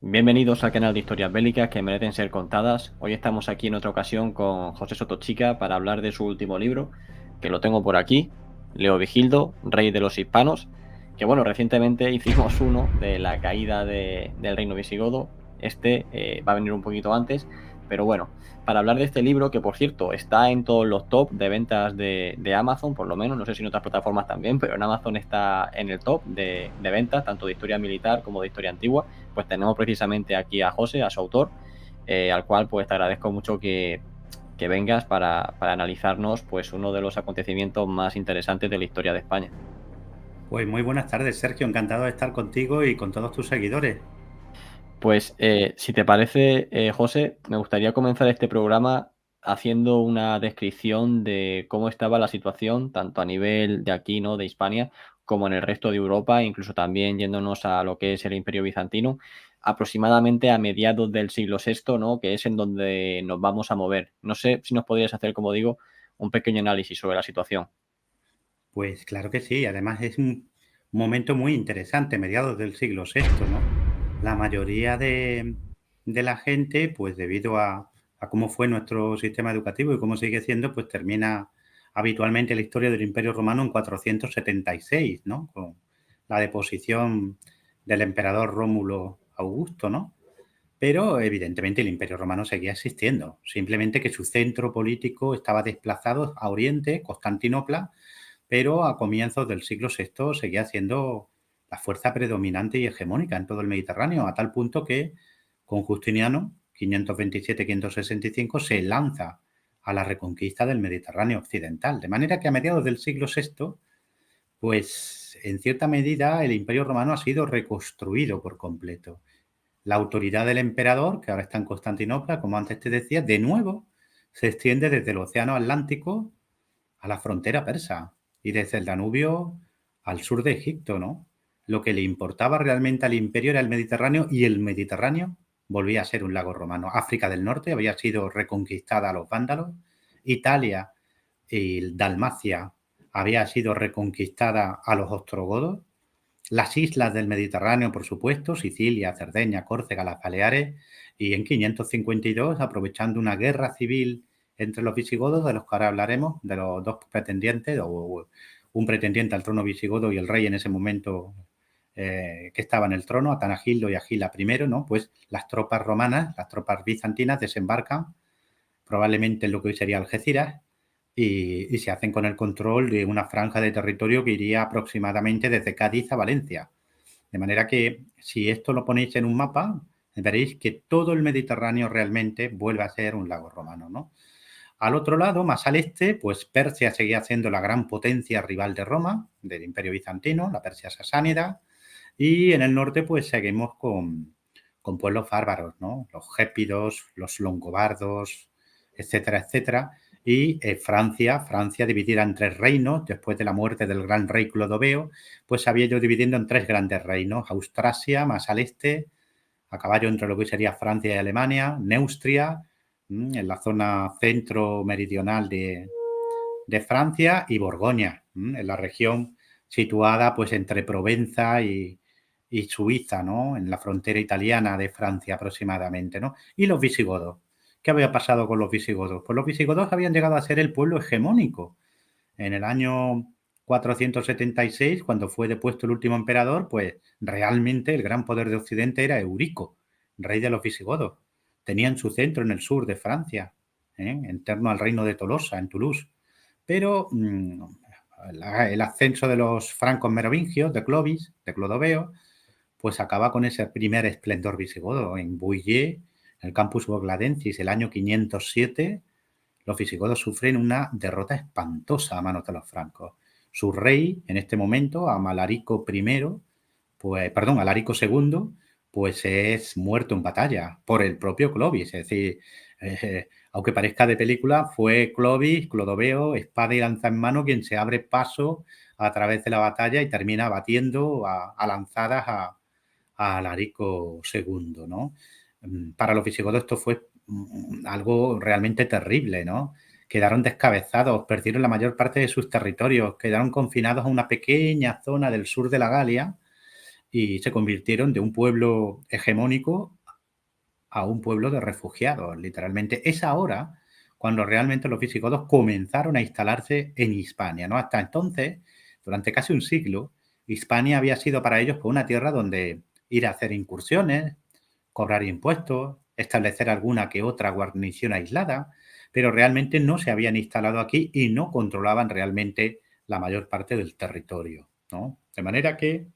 Bienvenidos al canal de Historias Bélicas que merecen ser contadas. Hoy estamos aquí en otra ocasión con José Sotochica para hablar de su último libro, que lo tengo por aquí, Leovigildo, Rey de los Hispanos, que bueno, recientemente hicimos uno de la caída del reino visigodo. Va a venir un poquito antes, pero bueno, para hablar de este libro, que por cierto está en todos los top de ventas de Amazon, por lo menos, no sé si en otras plataformas también, pero en Amazon está en el top de ventas, tanto de historia militar como de historia antigua. Pues tenemos precisamente aquí a José, a su autor, al cual pues te agradezco mucho que vengas para analizarnos pues uno de los acontecimientos más interesantes de la historia de España. Pues muy buenas tardes, Sergio. Encantado de estar contigo y con todos tus seguidores. Pues si te parece, José, me gustaría comenzar este programa haciendo una descripción de cómo estaba la situación, tanto a nivel de aquí, ¿no? De Hispania, como en el resto de Europa, incluso también yéndonos a lo que es el Imperio Bizantino, aproximadamente a mediados del siglo VI, ¿no? Que es en donde nos vamos a mover. No sé si nos podrías hacer, como digo, un pequeño análisis sobre la situación. Pues claro que sí, además es un momento muy interesante, mediados del siglo VI, ¿no? La mayoría de la gente, pues debido a cómo fue nuestro sistema educativo y cómo sigue siendo, pues termina habitualmente la historia del Imperio Romano en 476, ¿no? Con la deposición del emperador Rómulo Augusto, ¿no? Pero evidentemente el Imperio Romano seguía existiendo, simplemente que su centro político estaba desplazado a Oriente, Constantinopla, pero a comienzos del siglo VI seguía siendo la fuerza predominante y hegemónica en todo el Mediterráneo, a tal punto que con Justiniano, 527-565, se lanza a la reconquista del Mediterráneo occidental. De manera que a mediados del siglo VI, pues en cierta medida el Imperio Romano ha sido reconstruido por completo. La autoridad del emperador, que ahora está en Constantinopla, como antes te decía, de nuevo se extiende desde el Océano Atlántico a la frontera persa y desde el Danubio al sur de Egipto, ¿no? Lo que le importaba realmente al imperio era el Mediterráneo y el Mediterráneo volvía a ser un lago romano. África del Norte había sido reconquistada a los vándalos, Italia y Dalmacia había sido reconquistada a los ostrogodos, las islas del Mediterráneo, por supuesto, Sicilia, Cerdeña, Córcega, las Baleares, y en 552, aprovechando una guerra civil entre los visigodos, de los que ahora hablaremos, de los dos pretendientes, o un pretendiente al trono visigodo y el rey en ese momento que estaba en el trono, Atanagildo y Agila I, ¿no? Pues las tropas romanas, las tropas bizantinas desembarcan probablemente en lo que hoy sería Algeciras, y se hacen con el control de una franja de territorio que iría aproximadamente desde Cádiz a Valencia. De manera que si esto lo ponéis en un mapa, veréis que todo el Mediterráneo realmente vuelve a ser un lago romano, ¿no? Al otro lado, más al este, pues Persia seguía siendo la gran potencia rival de Roma, del Imperio Bizantino, la Persia sasánida, y en el norte, pues seguimos con pueblos bárbaros, ¿no? Los gépidos, los longobardos, etcétera, etcétera. Y Francia dividida en tres reinos, después de la muerte del gran rey Clodoveo, pues se había ido dividiendo en tres grandes reinos: Austrasia, más al este, a caballo entre lo que sería Francia y Alemania; Neustria, en la zona centro-meridional de Francia; y Borgoña, en la región situada pues entre Provenza y Suiza, ¿no? En la frontera italiana de Francia aproximadamente, ¿no? Y los visigodos. ¿Qué había pasado con los visigodos? Pues los visigodos habían llegado a ser el pueblo hegemónico. En el año 476, cuando fue depuesto el último emperador, pues realmente el gran poder de Occidente era Eurico, rey de los visigodos. Tenían su centro en el sur de Francia, en torno al reino de Tolosa, en Toulouse. Pero el ascenso de los francos merovingios, de Clovis, de Clodoveo, pues acaba con ese primer esplendor visigodo. En Bouillé, en el Campus Bogladensis, el año 507, los visigodos sufren una derrota espantosa a manos de los francos. Su rey, en este momento, Amalarico I, pues, perdón, Alarico II, pues es muerto en batalla por el propio Clovis. Es decir, aunque parezca de película, fue Clovis, Clodoveo, espada y lanza en mano, quien se abre paso a través de la batalla y termina batiendo a lanzadas a Alarico II, ¿no? Para los visigodos esto fue algo realmente terrible, ¿no? Quedaron descabezados, perdieron la mayor parte de sus territorios, quedaron confinados a una pequeña zona del sur de la Galia y se convirtieron de un pueblo hegemónico a un pueblo de refugiados, literalmente. Es ahora cuando realmente los visigodos comenzaron a instalarse en Hispania, ¿no? Hasta entonces, durante casi un siglo, Hispania había sido para ellos pues, una tierra donde ir a hacer incursiones, cobrar impuestos, establecer alguna que otra guarnición aislada, pero realmente no se habían instalado aquí y no controlaban realmente la mayor parte del territorio, ¿no? De manera que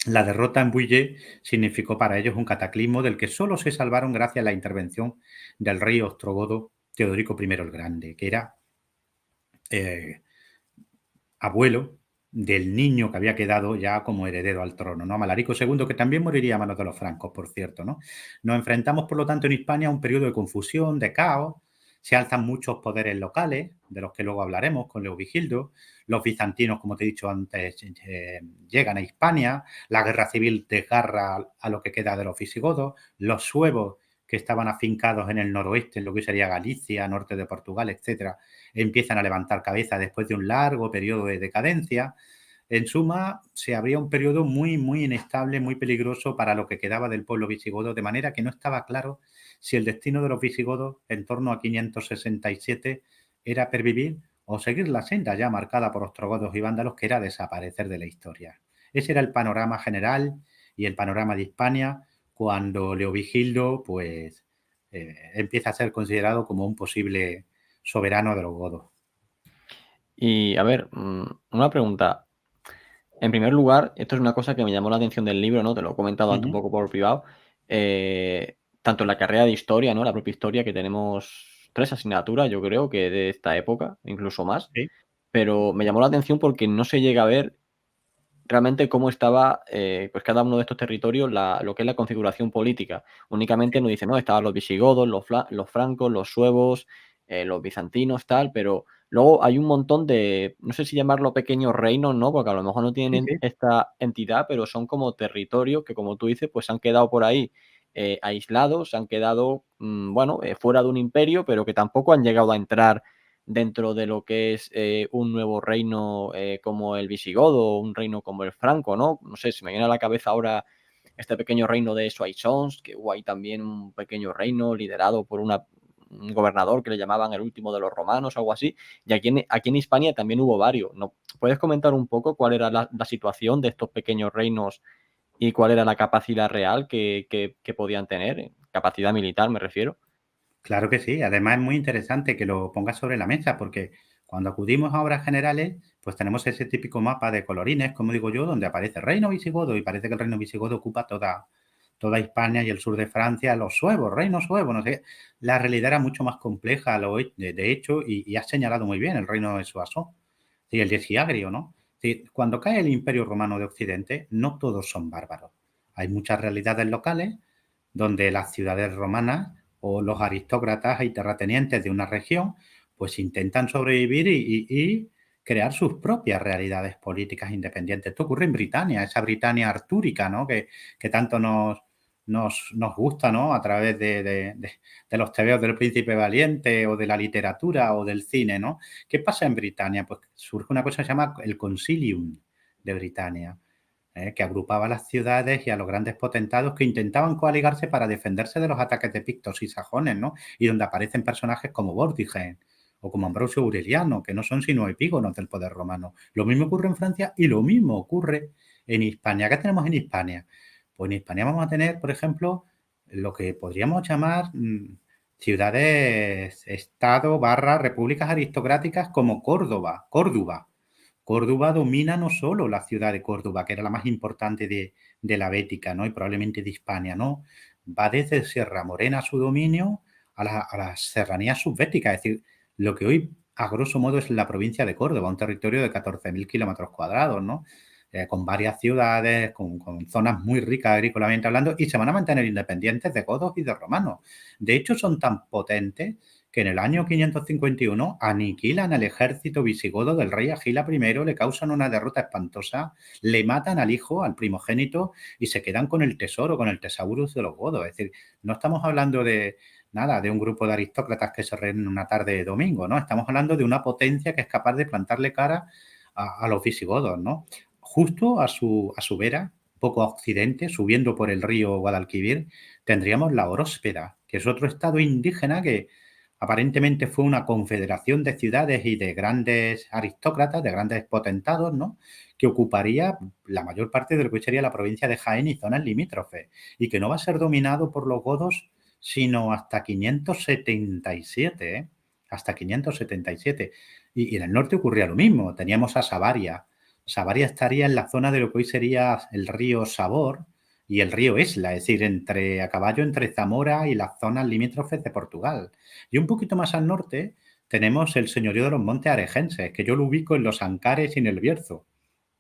la derrota en Bouillé significó para ellos un cataclismo del que solo se salvaron gracias a la intervención del rey ostrogodo Teodorico I el Grande, que era eh, abuelo del niño que había quedado ya como heredero al trono, ¿no? Malarico II, que también moriría a manos de los francos, por cierto, ¿no? Nos enfrentamos, por lo tanto, en Hispania a un periodo de confusión, de caos, se alzan muchos poderes locales, de los que luego hablaremos con Leovigildo, los bizantinos, como te he dicho antes, llegan a Hispania, la guerra civil desgarra a lo que queda de los visigodos, los suevos, que estaban afincados en el noroeste, en lo que sería Galicia, norte de Portugal, etcétera, empiezan a levantar cabeza después de un largo periodo de decadencia. En suma, se abría un periodo muy, muy inestable, muy peligroso para lo que quedaba del pueblo visigodo, de manera que no estaba claro si el destino de los visigodos en torno a 567 era pervivir o seguir la senda ya marcada por ostrogodos y vándalos, que era desaparecer de la historia. Ese era el panorama general y el panorama de Hispania cuando Leovigildo pues, empieza a ser considerado como un posible soberano de los godos. Y a ver, una pregunta. En primer lugar, esto es una cosa que me llamó la atención del libro, ¿no? Te lo he comentado antes un Ujú. poco por privado. Tanto en la carrera de historia, ¿no? La propia historia, que tenemos 3 asignaturas, yo creo que de esta época, incluso más. Sí, Pero me llamó la atención porque no se llega a ver realmente cómo estaba, pues cada uno de estos territorios, lo que es la configuración política. Únicamente sí, nos dice, no, estaban los visigodos, los francos, los suevos, los bizantinos, tal, pero luego hay un montón de, no sé si llamarlo pequeños reinos, ¿no? Porque a lo mejor no sí, tienen sí. esta entidad, pero son como territorios que, como tú dices, pues se han quedado por ahí aislados, se han quedado, bueno, fuera de un imperio, pero que tampoco han llegado a entrar dentro de lo que es un nuevo reino como el visigodo o un reino como el franco, ¿no? No sé, se me viene a la cabeza ahora este pequeño reino de Soissons, que hubo ahí también un pequeño reino liderado por un gobernador que le llamaban el último de los romanos o algo así. Y aquí en Hispania también hubo varios, ¿no? ¿Puedes comentar un poco cuál era la situación de estos pequeños reinos y cuál era la capacidad real que podían tener? Capacidad militar, me refiero. Claro que sí. Además, es muy interesante que lo pongas sobre la mesa, porque cuando acudimos a obras generales, pues tenemos ese típico mapa de colorines, como digo yo, donde aparece reino visigodo y parece que el reino visigodo ocupa toda Hispania y el sur de Francia, los suevos, reino suevo, no sé. La realidad era mucho más compleja, de hecho, y has señalado muy bien el reino de Soissons y el de Siagrio, ¿no? Sí, cuando cae el Imperio Romano de Occidente, no todos son bárbaros. Hay muchas realidades locales donde las ciudades romanas o los aristócratas y terratenientes de una región pues intentan sobrevivir y crear sus propias realidades políticas independientes. Esto ocurre en Britania, esa Britania artúrica, ¿no? Que tanto nos gusta, ¿no? A través de los tebeos del Príncipe Valiente o de la literatura o del cine, ¿no? ¿Qué pasa en Britania? Pues surge una cosa que se llama el Concilium de Britania, que agrupaba a las ciudades y a los grandes potentados que intentaban coaligarse para defenderse de los ataques de pictos y sajones, ¿no? Y donde aparecen personajes como Vortigern o como Ambrosio Aureliano, que no son sino epígonos del poder romano. Lo mismo ocurre en Francia y lo mismo ocurre en Hispania. ¿Qué tenemos en Hispania? Pues en Hispania vamos a tener, por ejemplo, lo que podríamos llamar ciudades, estado, barra, repúblicas aristocráticas como Córdoba. Córdoba domina no solo la ciudad de Córdoba, que era la más importante de la Bética, ¿no? Y probablemente de Hispania, ¿no? Va desde Sierra Morena su dominio a las serranías subbéticas, es decir, lo que hoy a grosso modo es la provincia de Córdoba, un territorio de 14.000 kilómetros cuadrados, ¿no? Con varias ciudades, con zonas muy ricas agrícolamente hablando, y se van a mantener independientes de godos y de romanos. De hecho, son tan potentes que en el año 551 aniquilan al ejército visigodo del rey Agila I, le causan una derrota espantosa, le matan al hijo, al primogénito, y se quedan con el tesoro, con el tesaurus de los godos. Es decir, no estamos hablando de nada, de un grupo de aristócratas que se reúnen una tarde de domingo, ¿no? Estamos hablando de una potencia que es capaz de plantarle cara a los visigodos, ¿no? Justo a su vera poco a occidente, subiendo por el río Guadalquivir, tendríamos la Oróspeda, que es otro estado indígena que aparentemente fue una confederación de ciudades y de grandes aristócratas, de grandes potentados, ¿no? Que ocuparía la mayor parte de lo que sería la provincia de Jaén y zonas limítrofes, y que no va a ser dominado por los godos sino hasta 577, ¿eh? Hasta 577. Y en el norte ocurría lo mismo, teníamos a Savaria. Savaria estaría en la zona de lo que hoy sería el río Sabor y el río Esla, es decir, a caballo entre Zamora y las zonas limítrofes de Portugal. Y un poquito más al norte tenemos el señorío de los Montes Arejenses, que yo lo ubico en los Ancares y en el Bierzo.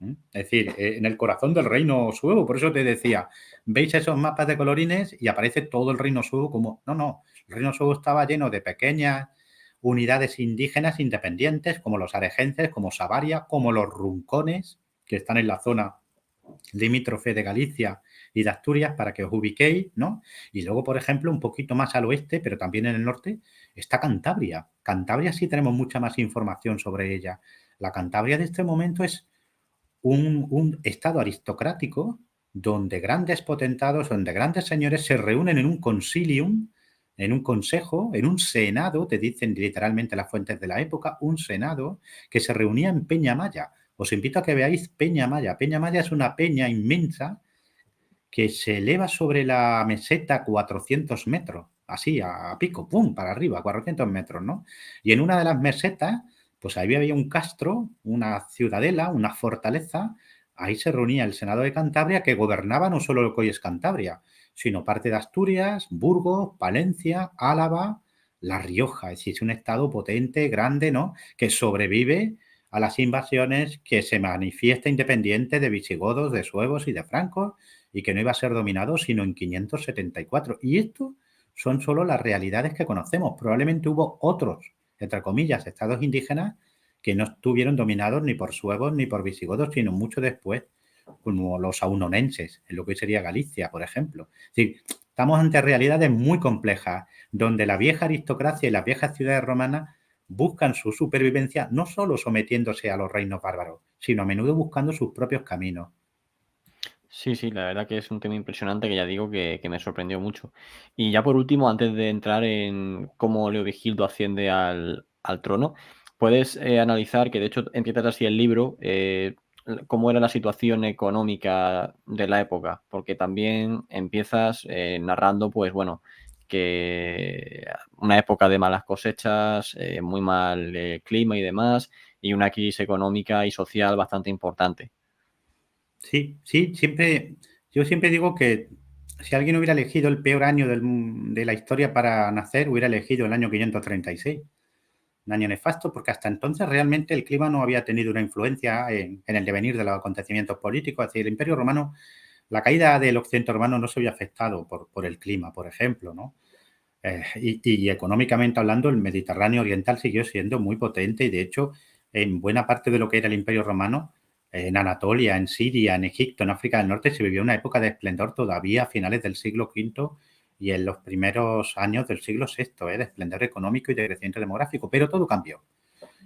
Es decir, en el corazón del reino suevo. Por eso te decía, veis esos mapas de colorines y aparece todo el reino suevo como... No, no, el reino suevo estaba lleno de pequeñas unidades indígenas independientes, como los arejenses, como Savaria, como los runcones, que están en la zona limítrofe de Galicia y de Asturias, para que os ubiquéis, ¿no? Y luego, por ejemplo, un poquito más al oeste, pero también en el norte, está Cantabria. Cantabria sí tenemos mucha más información sobre ella. La Cantabria de este momento es un estado aristocrático donde grandes potentados, donde grandes señores se reúnen en un concilium, en un consejo, en un senado, te dicen literalmente las fuentes de la época, un senado que se reunía en Peña Maya. Os invito a que veáis Peña Maya. Peña Maya es una peña inmensa que se eleva sobre la meseta 400 metros, así a pico, pum, para arriba, 400 metros, ¿no? Y en una de las mesetas, pues ahí había un castro, una ciudadela, una fortaleza. Ahí se reunía el Senado de Cantabria, que gobernaba no solo lo que hoy es Cantabria, sino parte de Asturias, Burgos, Palencia, Álava, La Rioja. Es decir, es un estado potente, grande, ¿no? Que sobrevive a las invasiones, que se manifiesta independiente de visigodos, de suevos y de francos, y que no iba a ser dominado sino en 574. Y esto son solo las realidades que conocemos. Probablemente hubo otros, entre comillas, estados indígenas que no estuvieron dominados ni por suevos ni por visigodos, sino mucho después, como los aunonenses, en lo que hoy sería Galicia, por ejemplo. Es decir, estamos ante realidades muy complejas, donde la vieja aristocracia y las viejas ciudades romanas buscan su supervivencia no solo sometiéndose a los reinos bárbaros, sino a menudo buscando sus propios caminos. Sí, sí, la verdad que es un tema impresionante que ya digo que me sorprendió mucho. Y ya por último, antes de entrar en cómo Leovigildo asciende al trono, puedes analizar, que de hecho empiezas así el libro, cómo era la situación económica de la época, porque también empiezas narrando, pues bueno, que una época de malas cosechas, muy mal clima y demás, y una crisis económica y social bastante importante. Sí, sí, yo siempre digo que si alguien hubiera elegido el peor año de la historia para nacer, hubiera elegido el año 536. Un año nefasto porque hasta entonces realmente el clima no había tenido una influencia en el devenir de los acontecimientos políticos. Es decir, el Imperio Romano, la caída del Occidente romano no se había afectado por el clima, por ejemplo, ¿no? Y económicamente hablando, el Mediterráneo oriental siguió siendo muy potente y de hecho en buena parte de lo que era el Imperio Romano, en Anatolia, en Siria, en Egipto, en África del Norte, se vivió una época de esplendor todavía a finales del siglo V y en los primeros años del siglo VI, de esplendor económico y de crecimiento demográfico, pero todo cambió.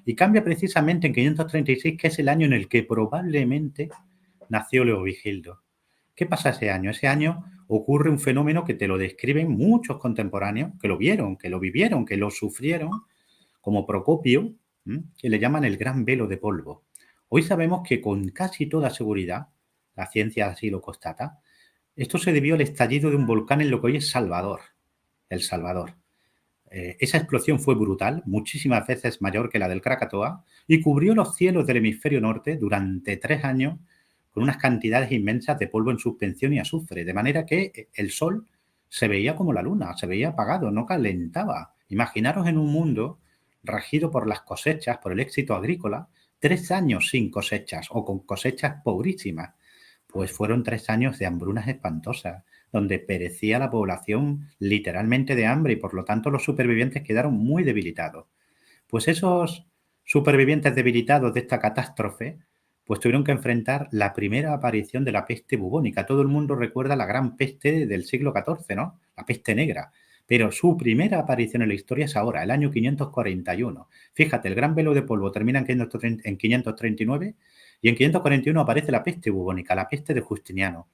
Y cambia precisamente en 536, que es el año en el que probablemente nació Leovigildo. ¿Qué pasa ese año? Ese año ocurre un fenómeno que te lo describen muchos contemporáneos, que lo vieron, que lo vivieron, que lo sufrieron, como Procopio, que le llaman el gran velo de polvo. Hoy sabemos que con casi toda seguridad, la ciencia así lo constata, esto se debió al estallido de un volcán en lo que hoy es Salvador, El Salvador. Esa explosión fue brutal, muchísimas veces mayor que la del Krakatoa, y cubrió los cielos del hemisferio norte durante 3 años con unas cantidades inmensas de polvo en suspensión y azufre, de manera que el sol se veía como la luna, se veía apagado, no calentaba. Imaginaros en un mundo regido por las cosechas, por el éxito agrícola, 3 años sin cosechas o con cosechas pobrísimas. Pues fueron 3 años de hambrunas espantosas, donde perecía la población literalmente de hambre y por lo tanto los supervivientes quedaron muy debilitados. Pues esos supervivientes debilitados de esta catástrofe pues tuvieron que enfrentar la primera aparición de la peste bubónica. Todo el mundo recuerda la gran peste del siglo XIV, ¿no? La peste negra. Pero su primera aparición en la historia es ahora, el año 541. Fíjate, el gran velo de polvo termina en 539 y en 541 aparece la peste bubónica, la peste de Justiniano.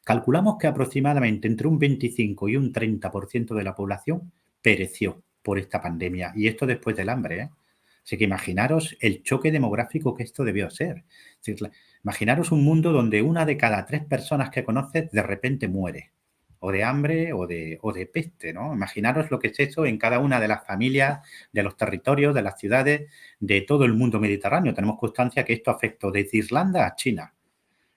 Calculamos que aproximadamente entre un 25 y un 30% de la población pereció por esta pandemia, y esto después del hambre, ¿eh? Así que imaginaros el choque demográfico que esto debió ser. Es decir, imaginaros un mundo donde una de cada 3 personas que conoces de repente muere, o de hambre o de peste, ¿no? Imaginaros lo que es eso en cada una de las familias, de los territorios, de las ciudades, de todo el mundo mediterráneo. Tenemos constancia que esto afectó desde Irlanda a China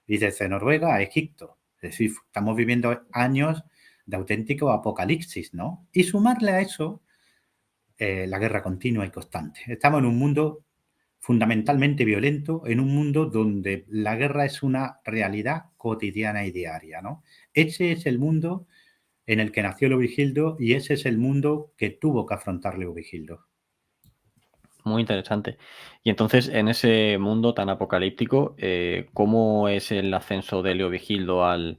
y desde Noruega a Egipto. Es decir, estamos viviendo años de auténtico apocalipsis, ¿no? Y sumarle a eso la guerra continua y constante. Estamos en un mundo fundamentalmente violento, en un mundo donde la guerra es una realidad cotidiana y diaria, ¿no? Ese es el mundo en el que nació Leovigildo y ese es el mundo que tuvo que afrontar Leovigildo. Muy interesante. Y entonces, en ese mundo tan apocalíptico, ¿cómo es el ascenso de Leovigildo al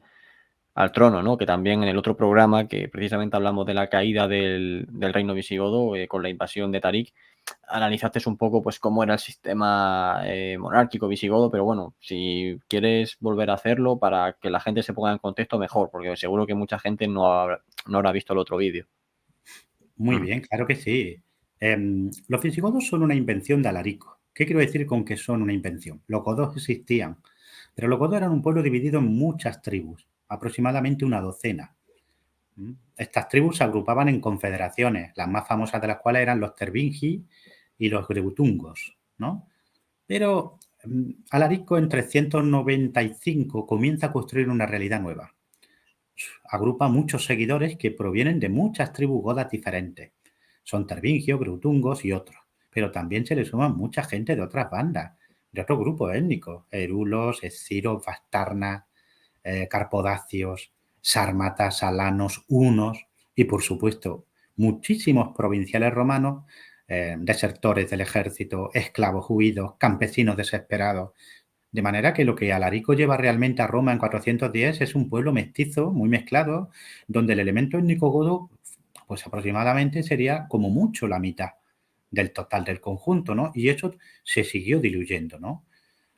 trono, ¿no? Que también en el otro programa, que precisamente hablamos de la caída del reino visigodo, con la invasión de Tarik, analizaste un poco, pues, cómo era el sistema, monárquico visigodo, pero bueno, si quieres volver a hacerlo para que la gente se ponga en contexto, mejor, porque seguro que mucha gente no habrá visto el otro vídeo. Muy Mm, bien, claro que sí. Los visigodos son una invención de Alarico. ¿Qué quiero decir con que son una invención? Los godos existían, pero los godos eran un pueblo dividido en muchas tribus, aproximadamente una docena. Estas tribus se agrupaban en confederaciones, las más famosas de las cuales eran los Tervingi y los Greutungos, ¿no? Pero Alarico en 395 comienza a construir una realidad nueva. Agrupa muchos seguidores que provienen de muchas tribus godas diferentes. Son tervingios, greutungos y otros. Pero también se le suman mucha gente de otras bandas, de otros grupos étnicos. Erulos, esciros, bastarnas, carpodacios, sármatas, alanos, hunos y, por supuesto, muchísimos provinciales romanos, desertores del ejército, esclavos huidos, campesinos desesperados. De manera que lo que Alarico lleva realmente a Roma en 410 es un pueblo mestizo, muy mezclado, donde el elemento étnico godo, pues aproximadamente sería como mucho la mitad del total del conjunto, ¿no? Y eso se siguió diluyendo, ¿no?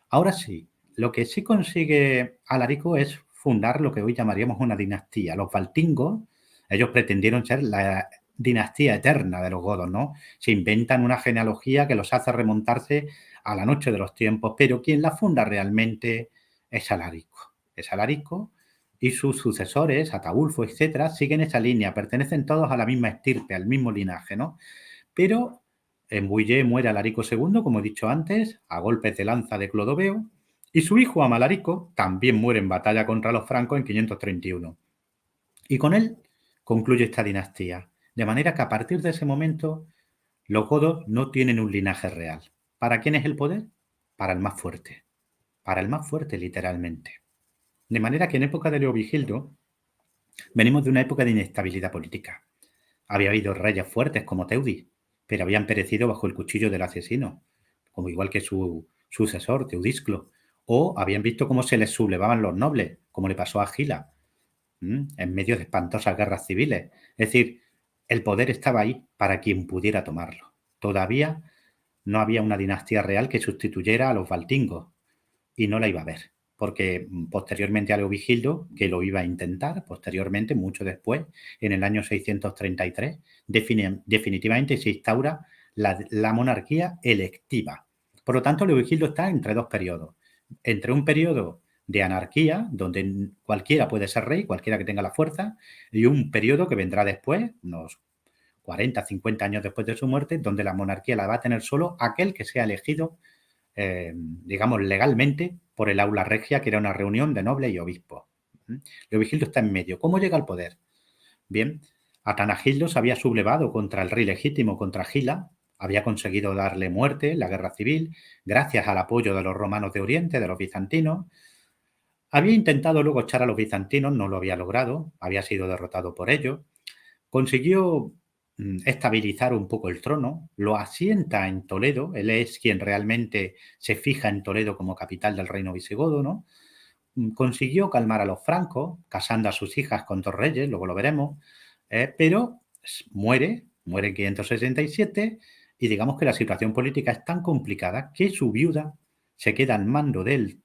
Ahora sí, lo que sí consigue Alarico es fundar lo que hoy llamaríamos una dinastía. Los valtingos, ellos pretendieron ser la dinastía eterna de los godos, ¿no? Se inventan una genealogía que los hace remontarse a la noche de los tiempos, pero quien la funda realmente es Alarico. Es Alarico y sus sucesores, Ataulfo, etcétera, siguen esa línea, pertenecen todos a la misma estirpe, al mismo linaje, ¿no? Pero en Bouillé muere Alarico II, como he dicho antes, a golpes de lanza de Clodoveo, y su hijo Amalarico también muere en batalla contra los francos en 531. Y con él concluye esta dinastía. De manera que a partir de ese momento los godos no tienen un linaje real. ¿Para quién es el poder? Para el más fuerte. Para el más fuerte, literalmente. De manera que en época de Leovigildo venimos de una época de inestabilidad política. Había habido reyes fuertes como Teudis, pero habían perecido bajo el cuchillo del asesino, como igual que su sucesor, Teudisclo, o habían visto cómo se les sublevaban los nobles, como le pasó a Gila, en medio de espantosas guerras civiles. Es decir, el poder estaba ahí para quien pudiera tomarlo. Todavía no había una dinastía real que sustituyera a los valtingos y no la iba a ver, porque posteriormente a Leovigildo, que lo iba a intentar, posteriormente, mucho después, en el año 633, definitivamente se instaura la monarquía electiva. Por lo tanto, Leovigildo está entre dos periodos. Entre un periodo de anarquía, donde cualquiera puede ser rey, cualquiera que tenga la fuerza, y un periodo que vendrá después, unos 40, 50 años después de su muerte, donde la monarquía la va a tener solo aquel que sea elegido digamos, legalmente por el aula regia, que era una reunión de nobles y obispos. Leovigildo está en medio. ¿Cómo llega al poder? Bien, Atanagildo se había sublevado contra el rey legítimo, contra Gila, había conseguido darle muerte en la guerra civil, gracias al apoyo de los romanos de Oriente, de los bizantinos. Había intentado luego echar a los bizantinos, no lo había logrado, había sido derrotado por ellos. Consiguió estabilizar un poco el trono, lo asienta en Toledo, él es quien realmente se fija en Toledo como capital del reino visigodo, ¿no? Consiguió calmar a los francos, casando a sus hijas con dos reyes, luego lo veremos, pero muere en 567 y digamos que la situación política es tan complicada que su viuda se queda al mando del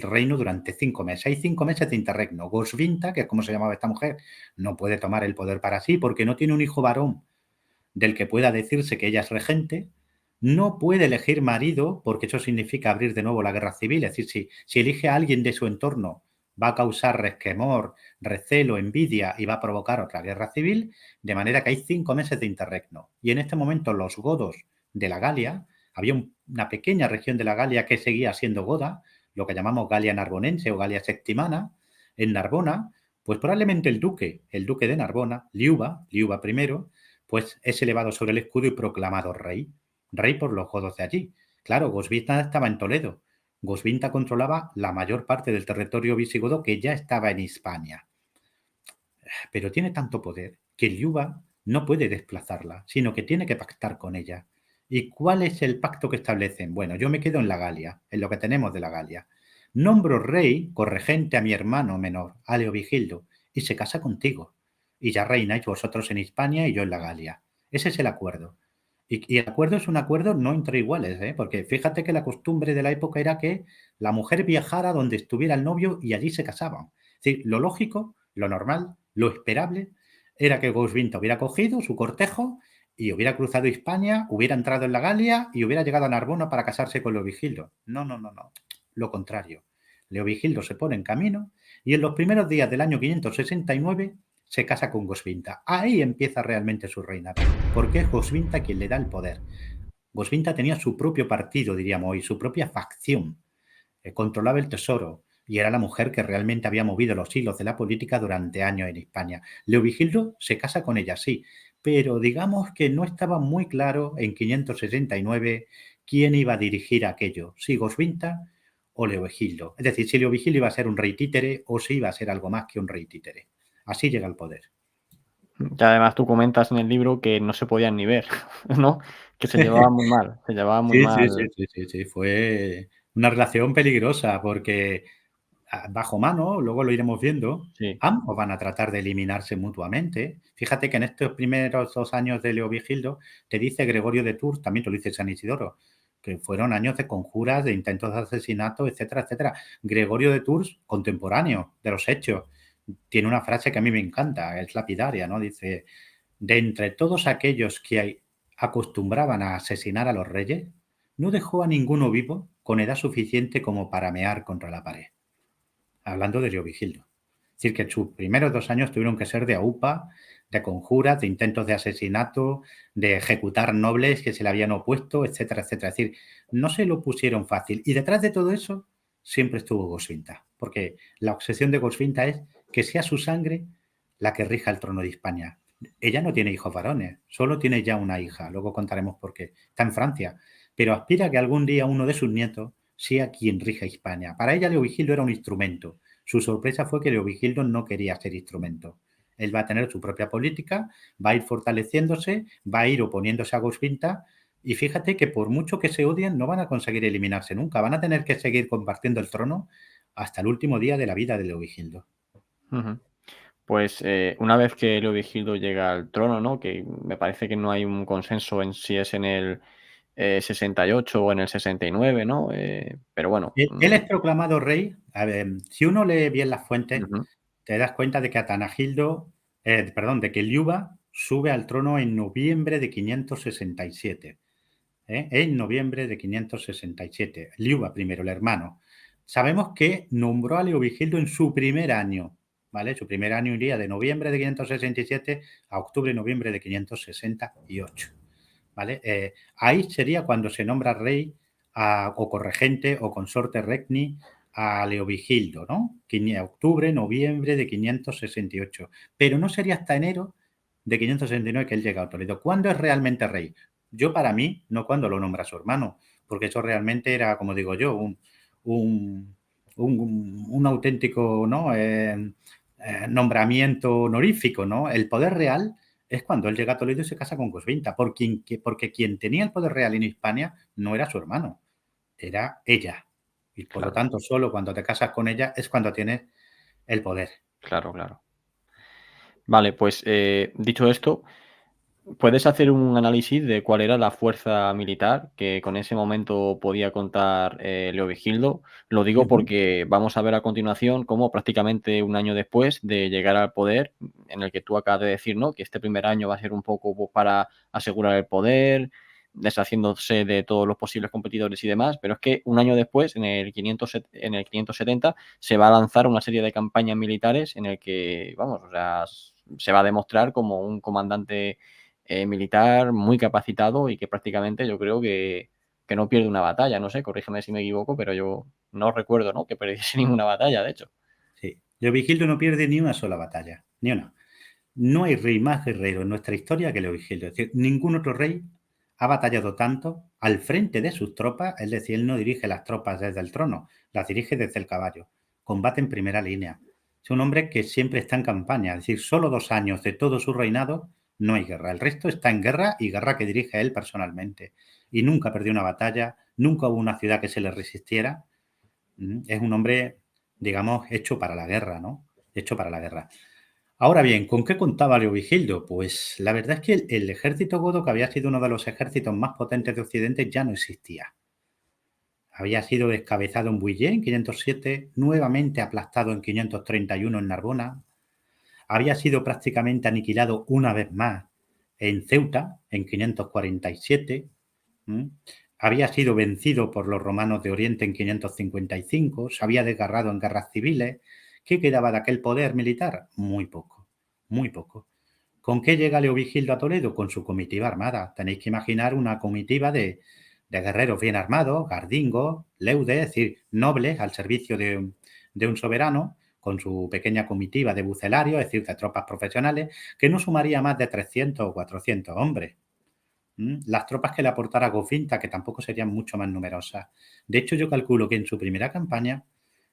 reino durante 5 meses. Hay 5 meses de interregno. Goswinta, que es como se llamaba esta mujer, no puede tomar el poder para sí porque no tiene un hijo varón del que pueda decirse que ella es regente, no puede elegir marido porque eso significa abrir de nuevo la guerra civil. Es decir, si elige a alguien de su entorno, va a causar resquemor, recelo, envidia y va a provocar otra guerra civil, de manera que hay 5 meses de interregno. Y en este momento los godos de la Galia, había una pequeña región de la Galia que seguía siendo goda, lo que llamamos Galia Narbonense o Galia Septimana, en Narbona, pues probablemente el duque de Narbona, Liuba I, pues es elevado sobre el escudo y proclamado rey por los godos de allí. Claro, Goswinta estaba en Toledo. Goswinta controlaba la mayor parte del territorio visigodo que ya estaba en Hispania. Pero tiene tanto poder que Liuba no puede desplazarla, sino que tiene que pactar con ella. ¿Y cuál es el pacto que establecen? Bueno, yo me quedo en la Galia, en lo que tenemos de la Galia. Nombro rey, corregente a mi hermano menor, a Leovigildo, y se casa contigo. Y ya reináis vosotros en Hispania y yo en la Galia. Ese es el acuerdo. Y el acuerdo es un acuerdo no entre iguales, ¿eh? Porque fíjate que la costumbre de la época era que la mujer viajara donde estuviera el novio y allí se casaban. Es decir, lo lógico, lo normal, lo esperable, era que Goswinta hubiera cogido su cortejo y hubiera cruzado Hispania, hubiera entrado en la Galia y hubiera llegado a Narbona para casarse con Leovigildo. No, no, no, no. Lo contrario. Leovigildo se pone en camino y en los primeros días del año 569 se casa con Goswinta. Ahí empieza realmente su reinado, porque es Goswinta quien le da el poder. Goswinta tenía su propio partido, diríamos hoy, su propia facción. Controlaba el tesoro y era la mujer que realmente había movido los hilos de la política durante años en España. Leovigildo se casa con ella, sí, pero digamos que no estaba muy claro en 569 quién iba a dirigir aquello, si Goswinta o Leovigildo. Es decir, si Leovigildo iba a ser un rey títere o si iba a ser algo más que un rey títere. Así llega al poder. Y además tú comentas en el libro que no se podían ni ver, ¿no? Que se llevaban muy mal, se llevaban muy Sí, sí, sí, mal. sí, sí, sí, fue una relación peligrosa porque bajo mano, luego lo iremos viendo, Sí, ambos van a tratar de eliminarse mutuamente. Fíjate que en estos primeros 2 años de Leovigildo te dice Gregorio de Tours, también te lo dice San Isidoro, que fueron años de conjuras, de intentos de asesinato, etcétera, etcétera. Gregorio de Tours, contemporáneo de los hechos, tiene una frase que a mí me encanta, es lapidaria, ¿no? Dice, de entre todos aquellos que acostumbraban a asesinar a los reyes, no dejó a ninguno vivo con edad suficiente como para mear contra la pared. Hablando de Leovigildo. Es decir, que sus primeros 2 años tuvieron que ser de aupa, de conjuras, de intentos de asesinato, de ejecutar nobles que se le habían opuesto, etcétera, etcétera. Es decir, no se lo pusieron fácil. Y detrás de todo eso siempre estuvo Goswinta, porque la obsesión de Goswinta es que sea su sangre la que rija el trono de Hispania. Ella no tiene hijos varones, solo tiene ya una hija, luego contaremos por qué. Está en Francia, pero aspira a que algún día uno de sus nietos sea quien rija Hispania. Para ella Leovigildo era un instrumento. Su sorpresa fue que Leovigildo no quería ser instrumento. Él va a tener su propia política, va a ir fortaleciéndose, va a ir oponiéndose a Goswinta y fíjate que por mucho que se odien no van a conseguir eliminarse nunca, van a tener que seguir compartiendo el trono hasta el último día de la vida de Leovigildo. ujú. Pues, una vez que Leovigildo llega al trono, ¿no? Que me parece que no hay un consenso en si es en el, 68 o en el 69, ¿no? Pero bueno, Él es proclamado rey. A ver, si uno lee bien las fuentes, ujú, te das cuenta de que Atanagildo, perdón, de que Liuba sube al trono en noviembre de 567. En noviembre de 567. Liuba primero, el hermano. Sabemos que nombró a Leovigildo en su primer año, ¿vale? Su primer año iría de noviembre de 567 a octubre-noviembre de 568, ¿vale? Ahí sería cuando se nombra rey o corregente o consorte regni a Leovigildo, ¿no? Octubre, noviembre de 568. Pero no sería hasta enero de 569 que él llega a Toledo. ¿Cuándo es realmente rey? Yo, para mí, no cuando lo nombra su hermano, porque eso realmente era, como digo yo, un, un auténtico, ¿no? Nombramiento honorífico, ¿no? El poder real es cuando él llega a Toledo y se casa con Coswinta, porque quien tenía el poder real en Hispania no era su hermano, era ella. Y por lo claro, tanto, solo cuando te casas con ella es cuando tienes el poder. claro, claro. Vale, pues, dicho esto, ¿Puedes hacer un análisis de cuál era la fuerza militar que con ese momento podía contar Leovigildo? Lo digo Ujú. porque vamos a ver a continuación cómo prácticamente un año después de llegar al poder, en el que tú acabas de decir, ¿no? Que este primer año va a ser un poco pues, para asegurar el poder, deshaciéndose de todos los posibles competidores y demás, pero es que un año después, en el 570, se va a lanzar una serie de campañas militares en el que, vamos, o sea, se va a demostrar como un comandante militar muy capacitado y que prácticamente yo creo que no pierde una batalla. No sé, corrígeme si me equivoco, pero yo no recuerdo, ¿no? Que perdiese ninguna batalla, de hecho. Sí. Leovigildo no pierde ni una sola batalla, ni una. No hay rey más guerrero en nuestra historia que Leovigildo. Es decir, ningún otro rey ha batallado tanto al frente de sus tropas, es decir, él no dirige las tropas desde el trono, las dirige desde el caballo. Combate en primera línea. Es un hombre que siempre está en campaña, es decir, solo 2 años de todo su reinado no hay guerra. El resto está en guerra y guerra que dirige él personalmente. Y nunca perdió una batalla, nunca hubo una ciudad que se le resistiera. Es un hombre, digamos, hecho para la guerra, ¿no? Hecho para la guerra. Ahora bien, ¿con qué contaba Leovigildo? Pues la verdad es que el ejército godo, que había sido uno de los ejércitos más potentes de Occidente, ya no existía. Había sido descabezado en Bouillé en 507, nuevamente aplastado en 531 en Narbona, había sido prácticamente aniquilado una vez más en Ceuta en 547, ¿m? Había sido vencido por los romanos de Oriente en 555, se había desgarrado en guerras civiles. ¿Qué quedaba de aquel poder militar? Muy poco, muy poco. ¿Con qué llega Leovigildo a Toledo? Con su comitiva armada. Tenéis que imaginar una comitiva de guerreros bien armados, gardingos, leudes, es decir, nobles al servicio de un soberano, con su pequeña comitiva de bucelarios, es decir, de tropas profesionales, que no sumaría más de 300 o 400 hombres. Las tropas que le aportara Gofinta, que tampoco serían mucho más numerosas. De hecho, yo calculo que en su primera campaña,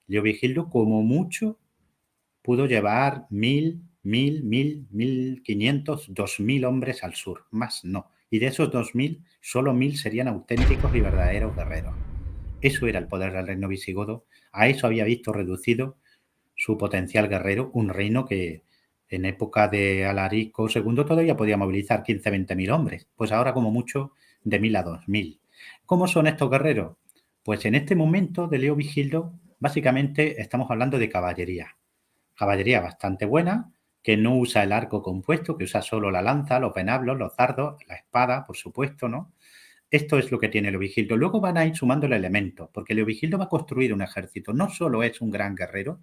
Leovigildo, como mucho, pudo llevar 1.500, 2.000 hombres al sur, más no. Y de esos 2.000, solo 1.000 serían auténticos y verdaderos guerreros. Eso era el poder del reino visigodo. A eso había visto reducido su potencial guerrero, un reino que en época de Alarico II todavía podía movilizar 15, 20.000 hombres. Pues ahora como mucho de 1.000 a 2.000. ¿Cómo son estos guerreros? Pues en este momento de Leovigildo, básicamente estamos hablando de caballería. Caballería bastante buena, que no usa el arco compuesto, que usa solo la lanza, los venablos, los dardos, la espada, por supuesto, ¿no? Esto es lo que tiene Leovigildo. Luego van a ir sumando el elemento, porque Leovigildo va a construir un ejército. No solo es un gran guerrero,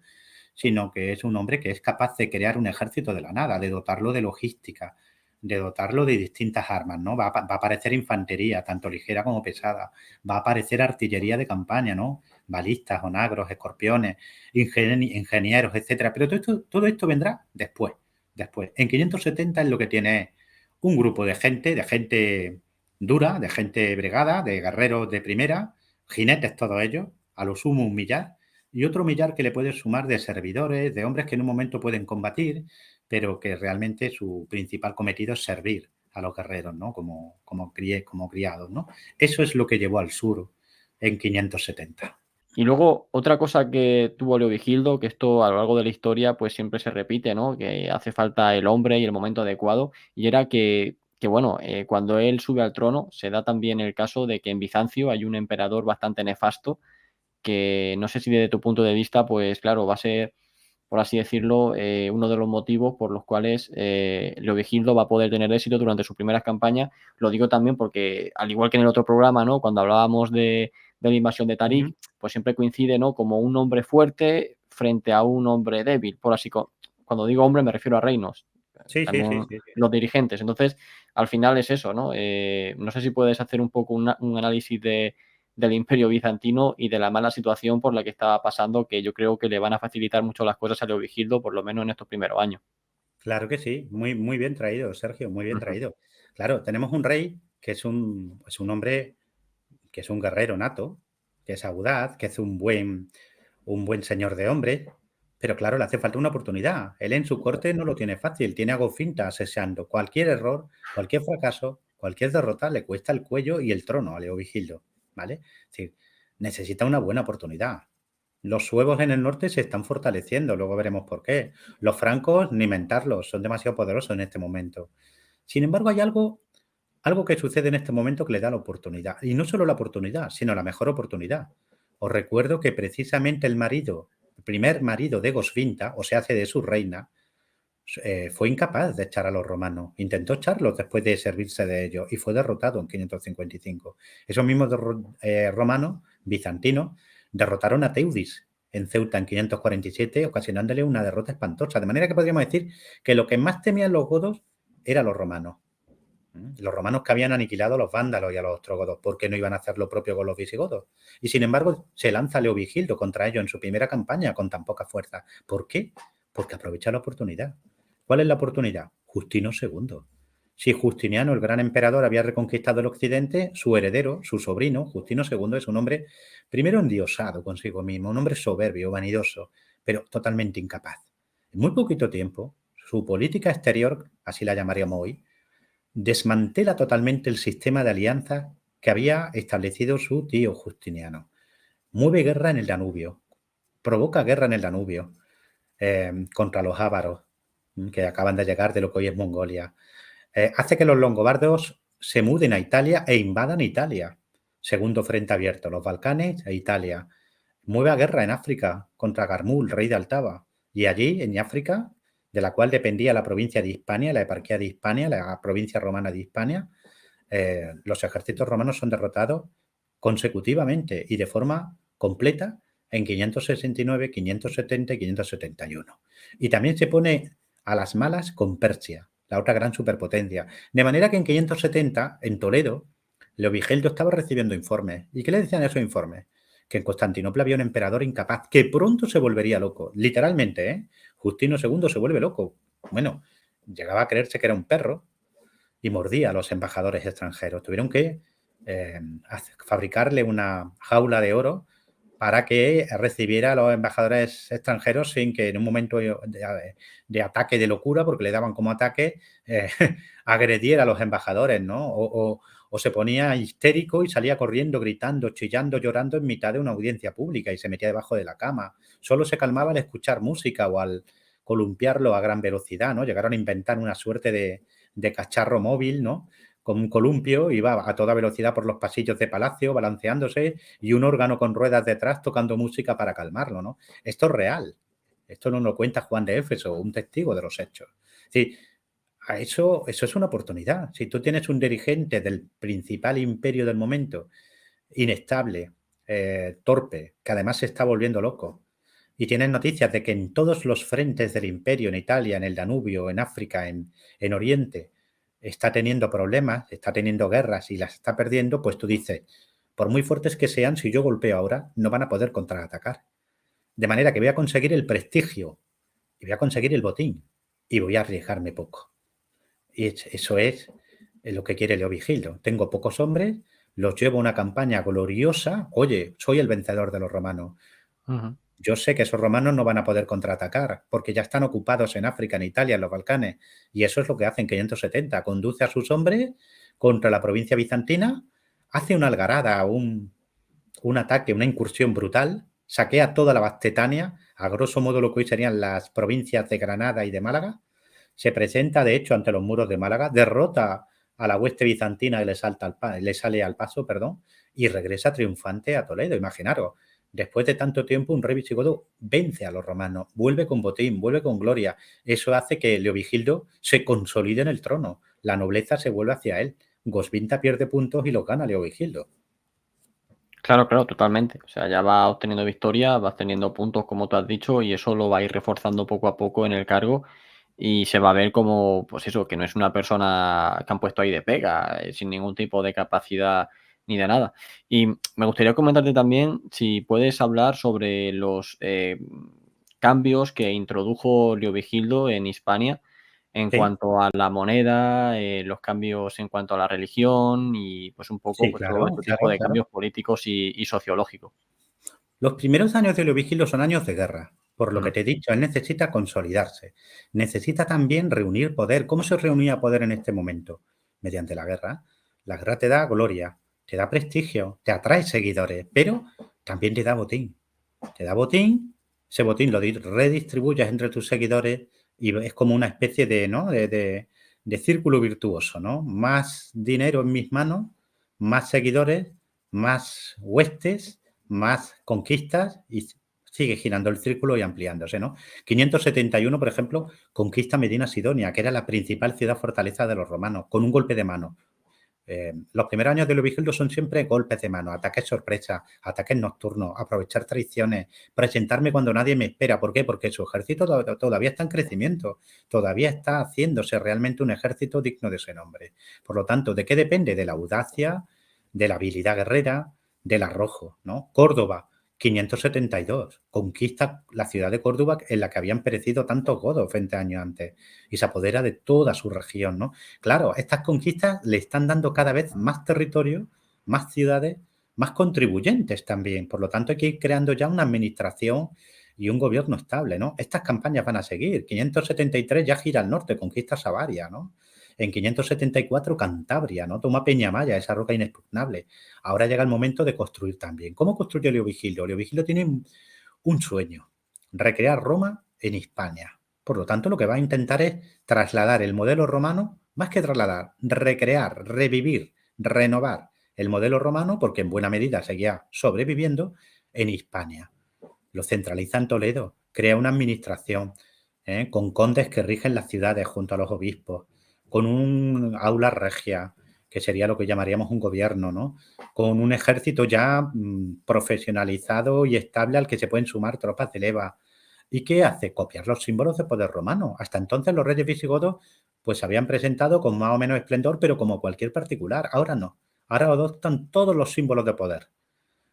sino que es un hombre que es capaz de crear un ejército de la nada, de dotarlo de logística, de dotarlo de distintas armas, ¿no? Va a aparecer infantería, tanto ligera como pesada, va a aparecer artillería de campaña, ¿no? Balistas, onagros, escorpiones, ingenieros, etcétera. Pero todo esto vendrá después, después. En 570 es lo que tiene un grupo de gente dura, de gente bregada, de guerreros de primera, jinetes todos ellos, a lo sumo un millar, y otro millar que le puede sumar de servidores, de hombres que en un momento pueden combatir, pero que realmente su principal cometido es servir a los guerreros, ¿no? Como criados, ¿no? Eso es lo que llevó al sur en 570. Y luego, otra cosa que tuvo Leovigildo, que esto a lo largo de la historia pues siempre se repite, ¿no? Que hace falta el hombre y el momento adecuado, y era que bueno, cuando él sube al trono, se da también el caso de que en Bizancio hay un emperador bastante nefasto, que no sé si desde tu punto de vista, pues claro, va a ser, por así decirlo, uno de los motivos por los cuales Leovigildo va a poder tener éxito durante sus primeras campañas. Lo digo también porque, al igual que en el otro programa, ¿no? Cuando hablábamos de la invasión de Tarik, Ujú. pues siempre coincide, ¿no? Como un hombre fuerte frente a un hombre débil, por así cuando digo hombre me refiero a reinos, Sí, sí, sí, también sí, sí. los dirigentes. Entonces, al final es eso, ¿no? No sé si puedes hacer un poco un análisis del Imperio Bizantino y de la mala situación por la que estaba pasando, que yo creo que le van a facilitar mucho las cosas a Leovigildo, por lo menos en estos primeros años. Claro que sí, muy, muy bien traído, Sergio, muy bien Ujú. traído. Claro, tenemos un rey que es un hombre que es un guerrero nato, que es audaz, que es un buen señor de hombres, pero claro, le hace falta una oportunidad. Él en su corte no lo tiene fácil, tiene a Gofinta asesando. Cualquier error, cualquier fracaso, cualquier derrota le cuesta el cuello y el trono a Leovigildo, ¿vale? Es decir, necesita una buena oportunidad. Los suevos en el norte se están fortaleciendo, luego veremos por qué. Los francos, ni mentarlos, son demasiado poderosos en este momento. Sin embargo, hay algo que sucede en este momento que le da la oportunidad. Y no solo la oportunidad, sino la mejor oportunidad. Os recuerdo que precisamente el primer marido de Goswinta, o se hace de su reina, fue incapaz de echar a los romanos. Intentó echarlos después de servirse de ellos y fue derrotado en 555. Esos mismos romanos, bizantinos, derrotaron a Teudis en Ceuta en 547, ocasionándole una derrota espantosa. De manera que podríamos decir que lo que más temían los godos eran los romanos. Los romanos que habían aniquilado a los vándalos y a los ostrogodos, ¿por qué no iban a hacer lo propio con los visigodos? Y sin embargo, se lanza Leovigildo contra ellos en su primera campaña con tan poca fuerza. ¿Por qué? Porque aprovecha la oportunidad. ¿Cuál es la oportunidad? Justino II. Si Justiniano, el gran emperador, había reconquistado el occidente, su heredero, su sobrino, Justino II, es un hombre primero endiosado consigo mismo, un hombre soberbio, vanidoso, pero totalmente incapaz. En muy poquito tiempo, su política exterior, así la llamaríamos hoy, desmantela totalmente el sistema de alianzas que había establecido su tío Justiniano. Mueve guerra en el Danubio, provoca guerra en el Danubio contra los ávaros que acaban de llegar de lo que hoy es Mongolia. Hace que los longobardos se muden a Italia e invadan Italia. Segundo frente abierto, los Balcanes e Italia. Mueve a guerra en África contra Garmul, rey de Altava. Y allí, en África, de la cual dependía la provincia de Hispania, la eparquía de Hispania, la provincia romana de Hispania, los ejércitos romanos son derrotados consecutivamente y de forma completa en 569, 570 y 571. Y también se pone a las malas con Persia, la otra gran superpotencia. De manera que en 570, en Toledo, Leovigildo estaba recibiendo informes. ¿Y qué le decían esos informes? Que en Constantinopla había un emperador incapaz, que pronto se volvería loco. Literalmente, ¿eh? Justino II se vuelve loco. Bueno, llegaba a creerse que era un perro y mordía a los embajadores extranjeros. Tuvieron que fabricarle una jaula de oro para que recibiera a los embajadores extranjeros sin que en un momento de ataque de locura, porque le daban como ataque, agrediera a los embajadores, ¿no? O se ponía histérico y salía corriendo, gritando, chillando, llorando en mitad de una audiencia pública y se metía debajo de la cama. Solo se calmaba al escuchar música o al columpiarlo a gran velocidad, ¿no? Llegaron a inventar una suerte de cacharro móvil, ¿no? Con un columpio, iba a toda velocidad por los pasillos de palacio, balanceándose, y un órgano con ruedas detrás tocando música para calmarlo, ¿no? Esto es real. Esto no lo cuenta Juan de Éfeso, un testigo de los hechos. Es decir, eso es una oportunidad. Si tú tienes un dirigente del principal imperio del momento, inestable, torpe, que además se está volviendo loco, y tienes noticias de que en todos los frentes del imperio, en Italia, en el Danubio, en África, en Oriente, está teniendo problemas, está teniendo guerras y las está perdiendo, pues tú dices, por muy fuertes que sean, si yo golpeo ahora, no van a poder contraatacar. De manera que voy a conseguir el prestigio y voy a conseguir el botín y voy a arriesgarme poco. Y eso es lo que quiere Leovigildo. Tengo pocos hombres, los llevo a una campaña gloriosa. Oye, soy el vencedor de los romanos. Yo sé que esos romanos no van a poder contraatacar porque ya están ocupados en África, en Italia, en los Balcanes. Y eso es lo que hace en 570. Conduce a sus hombres contra la provincia bizantina, hace una algarada, un ataque, una incursión brutal, saquea toda la Bastetania, a grosso modo lo que hoy serían las provincias de Granada y de Málaga. Se presenta, de hecho, ante los muros de Málaga, derrota a la hueste bizantina y le sale al paso, y regresa triunfante a Toledo. Imaginaros, después de tanto tiempo, un rey visigodo vence a los romanos, vuelve con botín, vuelve con gloria. Eso hace que Leovigildo se consolide en el trono. La nobleza se vuelve hacia él. Goswinta pierde puntos y los gana Leovigildo. Claro, claro, totalmente. O sea, ya vas obteniendo victoria, vas teniendo puntos, como tú has dicho, y eso lo va a ir reforzando poco a poco en el cargo y se va a ver como, pues eso, que no es una persona que han puesto ahí de pega, sin ningún tipo de capacidad ni de nada. Y me gustaría comentarte también si puedes hablar sobre los cambios que introdujo Leovigildo en Hispania en Sí, cuanto a la moneda, los cambios en cuanto a la religión y pues un poco sí, pues todo claro, este tipo claro, de claro. cambios políticos y sociológicos. Los primeros años de Leovigildo son años de guerra. Por lo que Mm, te he dicho, él necesita consolidarse. Necesita también reunir poder. ¿Cómo se reunía poder en este momento? Mediante la guerra. La guerra te da gloria, te da prestigio, te atrae seguidores, pero también te da botín. Te da botín, ese botín lo redistribuyes entre tus seguidores y es como una especie de, ¿no? de de círculo virtuoso, ¿no? Más dinero en mis manos, más seguidores, más huestes, más conquistas y sigue girando el círculo y ampliándose, ¿no? 571, por ejemplo, conquista Medina Sidonia, que era la principal ciudad fortaleza de los romanos, con un golpe de mano. Los primeros años de Leovigildo son siempre golpes de mano, ataques sorpresa, ataques nocturnos, aprovechar traiciones, presentarme cuando nadie me espera. ¿Por qué? Porque su ejército todavía está en crecimiento, todavía está haciéndose realmente un ejército digno de ese nombre. Por lo tanto, ¿de qué depende? De la audacia, de la habilidad guerrera, del arrojo, ¿no? Córdoba, 572, conquista la ciudad de Córdoba en la que habían perecido tantos godos 20 años antes y se apodera de toda su región, ¿no? Claro, estas conquistas le están dando cada vez más territorio, más ciudades, más contribuyentes también. Por lo tanto, hay que ir creando ya una administración y un gobierno estable, ¿no? Estas campañas van a seguir. 573 ya gira al norte, conquista Savaria, ¿no? En 574 Cantabria, ¿no? Toma Peñamaya, esa roca inexpugnable. Ahora llega el momento de construir también. ¿Cómo construyó Leovigildo? Leovigildo tiene un sueño, recrear Roma en Hispania. Por lo tanto, lo que va a intentar es trasladar el modelo romano, más que trasladar, recrear, revivir, renovar el modelo romano, porque en buena medida seguía sobreviviendo en Hispania. Lo centraliza en Toledo, crea una administración con condes que rigen las ciudades junto a los obispos, con un aula regia, que sería lo que llamaríamos un gobierno, ¿no? Con un ejército ya profesionalizado y estable al que se pueden sumar tropas de leva. ¿Y qué hace? Copiar los símbolos de poder romano. Hasta entonces los reyes visigodos pues se habían presentado con más o menos esplendor, pero como cualquier particular. Ahora no. Ahora adoptan todos los símbolos de poder.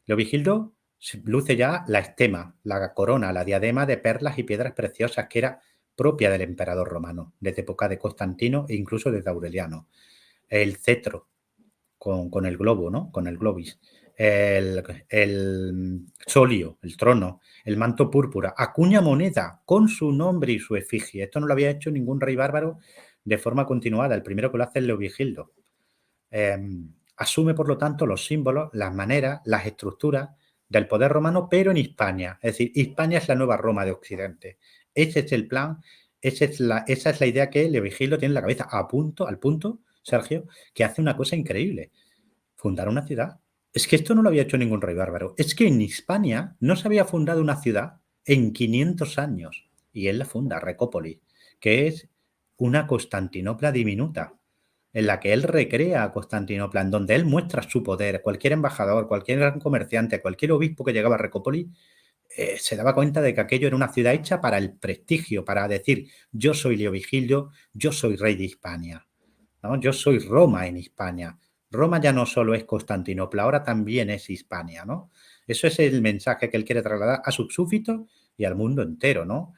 Leovigildo luce ya la estema, la corona, la diadema de perlas y piedras preciosas que era propia del emperador romano, desde época de Constantino e incluso desde Aureliano. El cetro con el globo, ¿no? Con el globis. El solio, el trono, el manto púrpura, acuña moneda con su nombre y su efigie. Esto no lo había hecho ningún rey bárbaro de forma continuada. El primero que lo hace es Leovigildo. Asume, por lo tanto, los símbolos, las maneras, las estructuras del poder romano, pero en Hispania. Es decir, Hispania es la nueva Roma de Occidente. Ese es el plan, esa es la idea que Leovigildo tiene en la cabeza, al punto, Sergio, que hace una cosa increíble. Fundar una ciudad. Es que esto no lo había hecho ningún rey bárbaro. Es que en Hispania no se había fundado una ciudad en 500 años. Y él la funda, Recópolis, que es una Constantinopla diminuta, en la que él recrea a Constantinopla, en donde él muestra su poder. Cualquier embajador, cualquier gran comerciante, cualquier obispo que llegaba a Recópolis se daba cuenta de que aquello era una ciudad hecha para el prestigio, para decir, yo soy Leovigildo, yo soy rey de Hispania, ¿no? Yo soy Roma en Hispania. Roma ya no solo es Constantinopla, ahora también es Hispania, ¿no? Eso es el mensaje que él quiere trasladar a sus súbditos y al mundo entero, ¿no?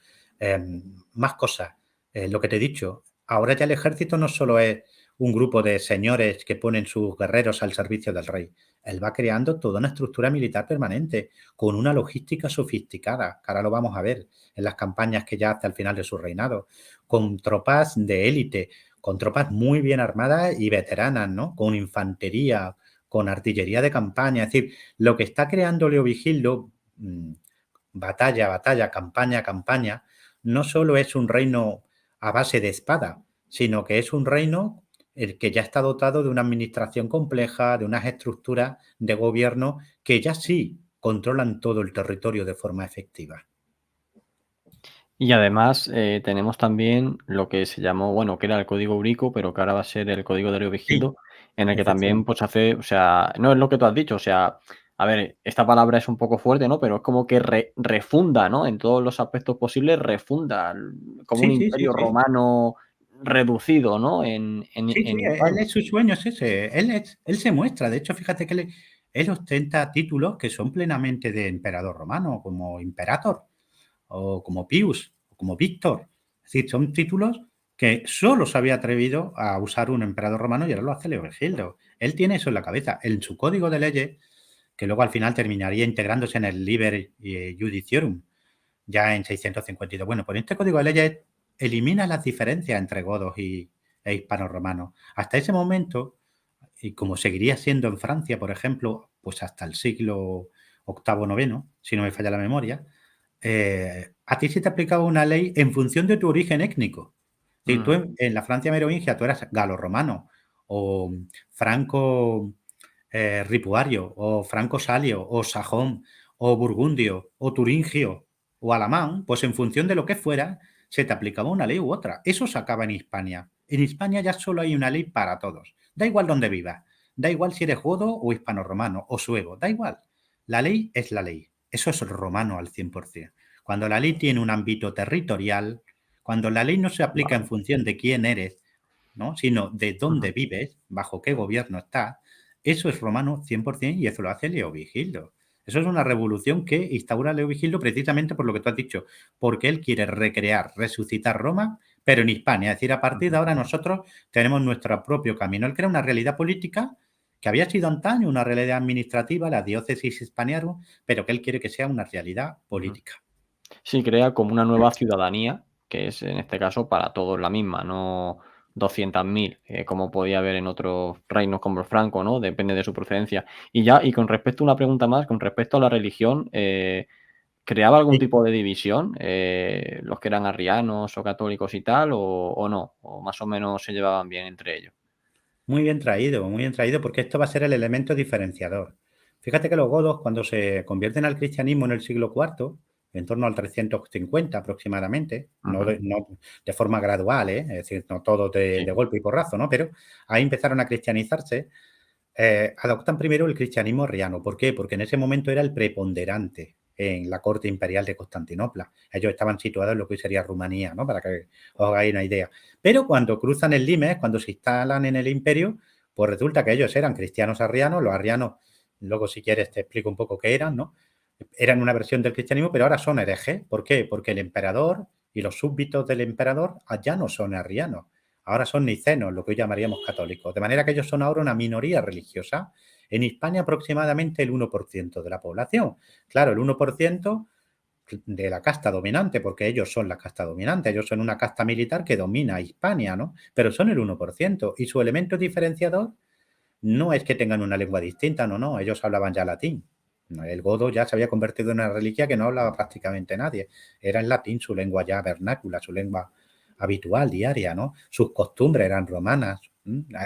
Más cosas. Lo que te he dicho, ahora ya el ejército no solo es un grupo de señores que ponen sus guerreros al servicio del rey. Él va creando toda una estructura militar permanente, con una logística sofisticada, que ahora lo vamos a ver en las campañas que ya hace al final de su reinado, con tropas de élite, con tropas muy bien armadas y veteranas, ¿no? Con infantería, con artillería de campaña. Es decir, lo que está creando Leovigildo, batalla, batalla, campaña, campaña, no solo es un reino a base de espada, sino que es un reino el que ya está dotado de una administración compleja, de unas estructuras de gobierno que ya sí controlan todo el territorio de forma efectiva. Y además tenemos también lo que se llamó, bueno, que era el código Eurico, pero que ahora va a ser el código de Sí, Leovigildo, en el que también efectivamente. pues hace, o sea, no es lo que tú has dicho, o sea, a ver, esta palabra es un poco fuerte, ¿no? Pero es como que refunda, ¿no? En todos los aspectos posibles, refunda, como un Sí, sí, sí, imperio sí. romano reducido, ¿no? Sí, sí, En él Hispania. es su sueño, es ese. Él se muestra. De hecho, fíjate que él ostenta títulos que son plenamente de emperador romano, como Imperator, o como Pius, o como Víctor. Es decir, son títulos que solo se había atrevido a usar un emperador romano y ahora lo hace Leovigildo. Él tiene eso en la cabeza. En su código de leyes, que luego al final terminaría integrándose en el Liber Judiciorum, ya en 652. Bueno, pues este código de leyes elimina las diferencias entre godos e hispanos romanos. Hasta ese momento, y como seguiría siendo en Francia, por ejemplo, pues hasta el siglo octavo, noveno, si no me falla la memoria, a ti se te aplicaba una ley en función de tu origen étnico. Si tú Ujú, en la Francia merovingia tú eras galo-romano o franco ripuario o franco salio o sajón o burgundio o turingio o alamán, pues en función de lo que fuera, se te aplicaba una ley u otra. Eso se acaba en Hispania. En Hispania ya solo hay una ley para todos. Da igual dónde vivas. Da igual si eres godo o hispano-romano o suevo. Da igual. La ley es la ley. Eso es romano al 100%. Cuando la ley tiene un ámbito territorial, cuando la ley no se aplica en vale, función de quién eres, ¿no? Sino de dónde ujú, vives, bajo qué gobierno estás, eso es romano 100% y eso lo hace Leovigildo. Eso es una revolución que instaura Leovigildo precisamente por lo que tú has dicho, porque él quiere recrear, resucitar Roma, pero en Hispania. Es decir, a partir de ujú. ahora nosotros tenemos nuestro propio camino. Él crea una realidad política que había sido antaño una realidad administrativa, la diócesis hispaniarum, pero que él quiere que sea una realidad Ujú. política. Sí, crea como una nueva ciudadanía, que es en este caso para todos la misma, no 200.000, como podía haber en otros reinos como el franco, ¿no? Depende de su procedencia. Y ya, y con respecto a una pregunta más, con respecto a la religión, ¿creaba algún Sí. tipo de división, los que eran arrianos o católicos y tal, o no? ¿O más o menos se llevaban bien entre ellos? Muy bien traído, porque esto va a ser el elemento diferenciador. Fíjate que los godos, cuando se convierten al cristianismo en el siglo IV, en torno al 350 aproximadamente, Ujú, no de forma gradual, es decir, no todos de sí, golpe y porrazo, ¿no? Pero ahí empezaron a cristianizarse, adoptan primero el cristianismo arriano. ¿Por qué? Porque en ese momento era el preponderante en la corte imperial de Constantinopla. Ellos estaban situados en lo que hoy sería Rumanía, ¿no? Para que os hagáis una idea. Pero cuando cruzan el Limes, cuando se instalan en el imperio, pues resulta que ellos eran cristianos arrianos. Los arrianos, luego si quieres te explico un poco qué eran, ¿no? Eran una versión del cristianismo, pero ahora son herejes. ¿Por qué? Porque el emperador y los súbditos del emperador ya no son arrianos. Ahora son nicenos, lo que hoy llamaríamos católicos. De manera que ellos son ahora una minoría religiosa. En Hispania aproximadamente el 1% de la población. Claro, el 1% de la casta dominante, porque ellos son la casta dominante, ellos son una casta militar que domina a Hispania, ¿no? Pero son el 1%. Y su elemento diferenciador no es que tengan una lengua distinta, no, no, ellos hablaban ya latín. El godo ya se había convertido en una reliquia que no hablaba prácticamente nadie. Era en latín su lengua ya vernácula, su lengua habitual, diaria, ¿no? Sus costumbres eran romanas,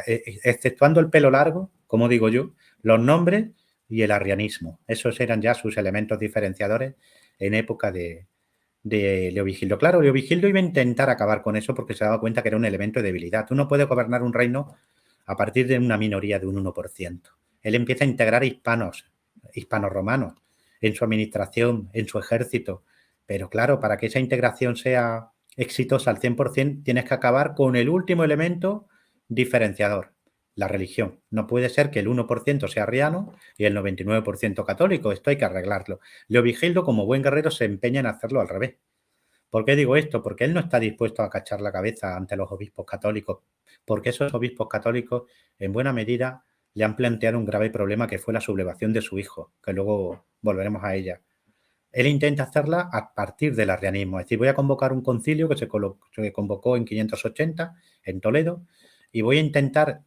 exceptuando el pelo largo, como digo yo, los nombres y el arrianismo. Esos eran ya sus elementos diferenciadores en época de Leovigildo. Claro, Leovigildo iba a intentar acabar con eso porque se daba cuenta que era un elemento de debilidad. Tú no puedes gobernar un reino a partir de una minoría de un 1%. Él empieza a integrar hispanos romanos, en su administración, en su ejército. Pero claro, para que esa integración sea exitosa al 100%, tienes que acabar con el último elemento diferenciador, la religión. No puede ser que el 1% sea arriano y el 99% católico. Esto hay que arreglarlo. Leovigildo, como buen guerrero, se empeña en hacerlo al revés. ¿Por qué digo esto? Porque él no está dispuesto a cachar la cabeza ante los obispos católicos, porque esos obispos católicos, en buena medida, le han planteado un grave problema que fue la sublevación de su hijo, que luego volveremos a ella. Él intenta hacerla a partir del arrianismo, es decir, voy a convocar un concilio que se convocó en 580 en Toledo y voy a intentar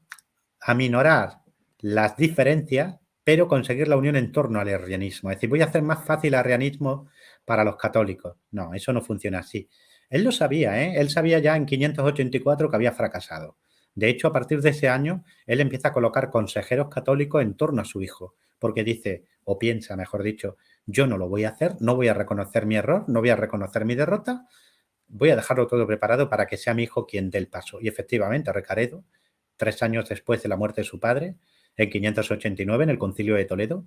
aminorar las diferencias, pero conseguir la unión en torno al arrianismo. Es decir, voy a hacer más fácil el arrianismo para los católicos. No, eso no funciona así. Él lo sabía, ¿eh? Él sabía ya en 584 que había fracasado. De hecho, a partir de ese año, él empieza a colocar consejeros católicos en torno a su hijo, porque dice, o piensa, mejor dicho, yo no lo voy a hacer, no voy a reconocer mi error, no voy a reconocer mi derrota, voy a dejarlo todo preparado para que sea mi hijo quien dé el paso. Y efectivamente, Recaredo, 3 años después de la muerte de su padre, en 589, en el Concilio de Toledo,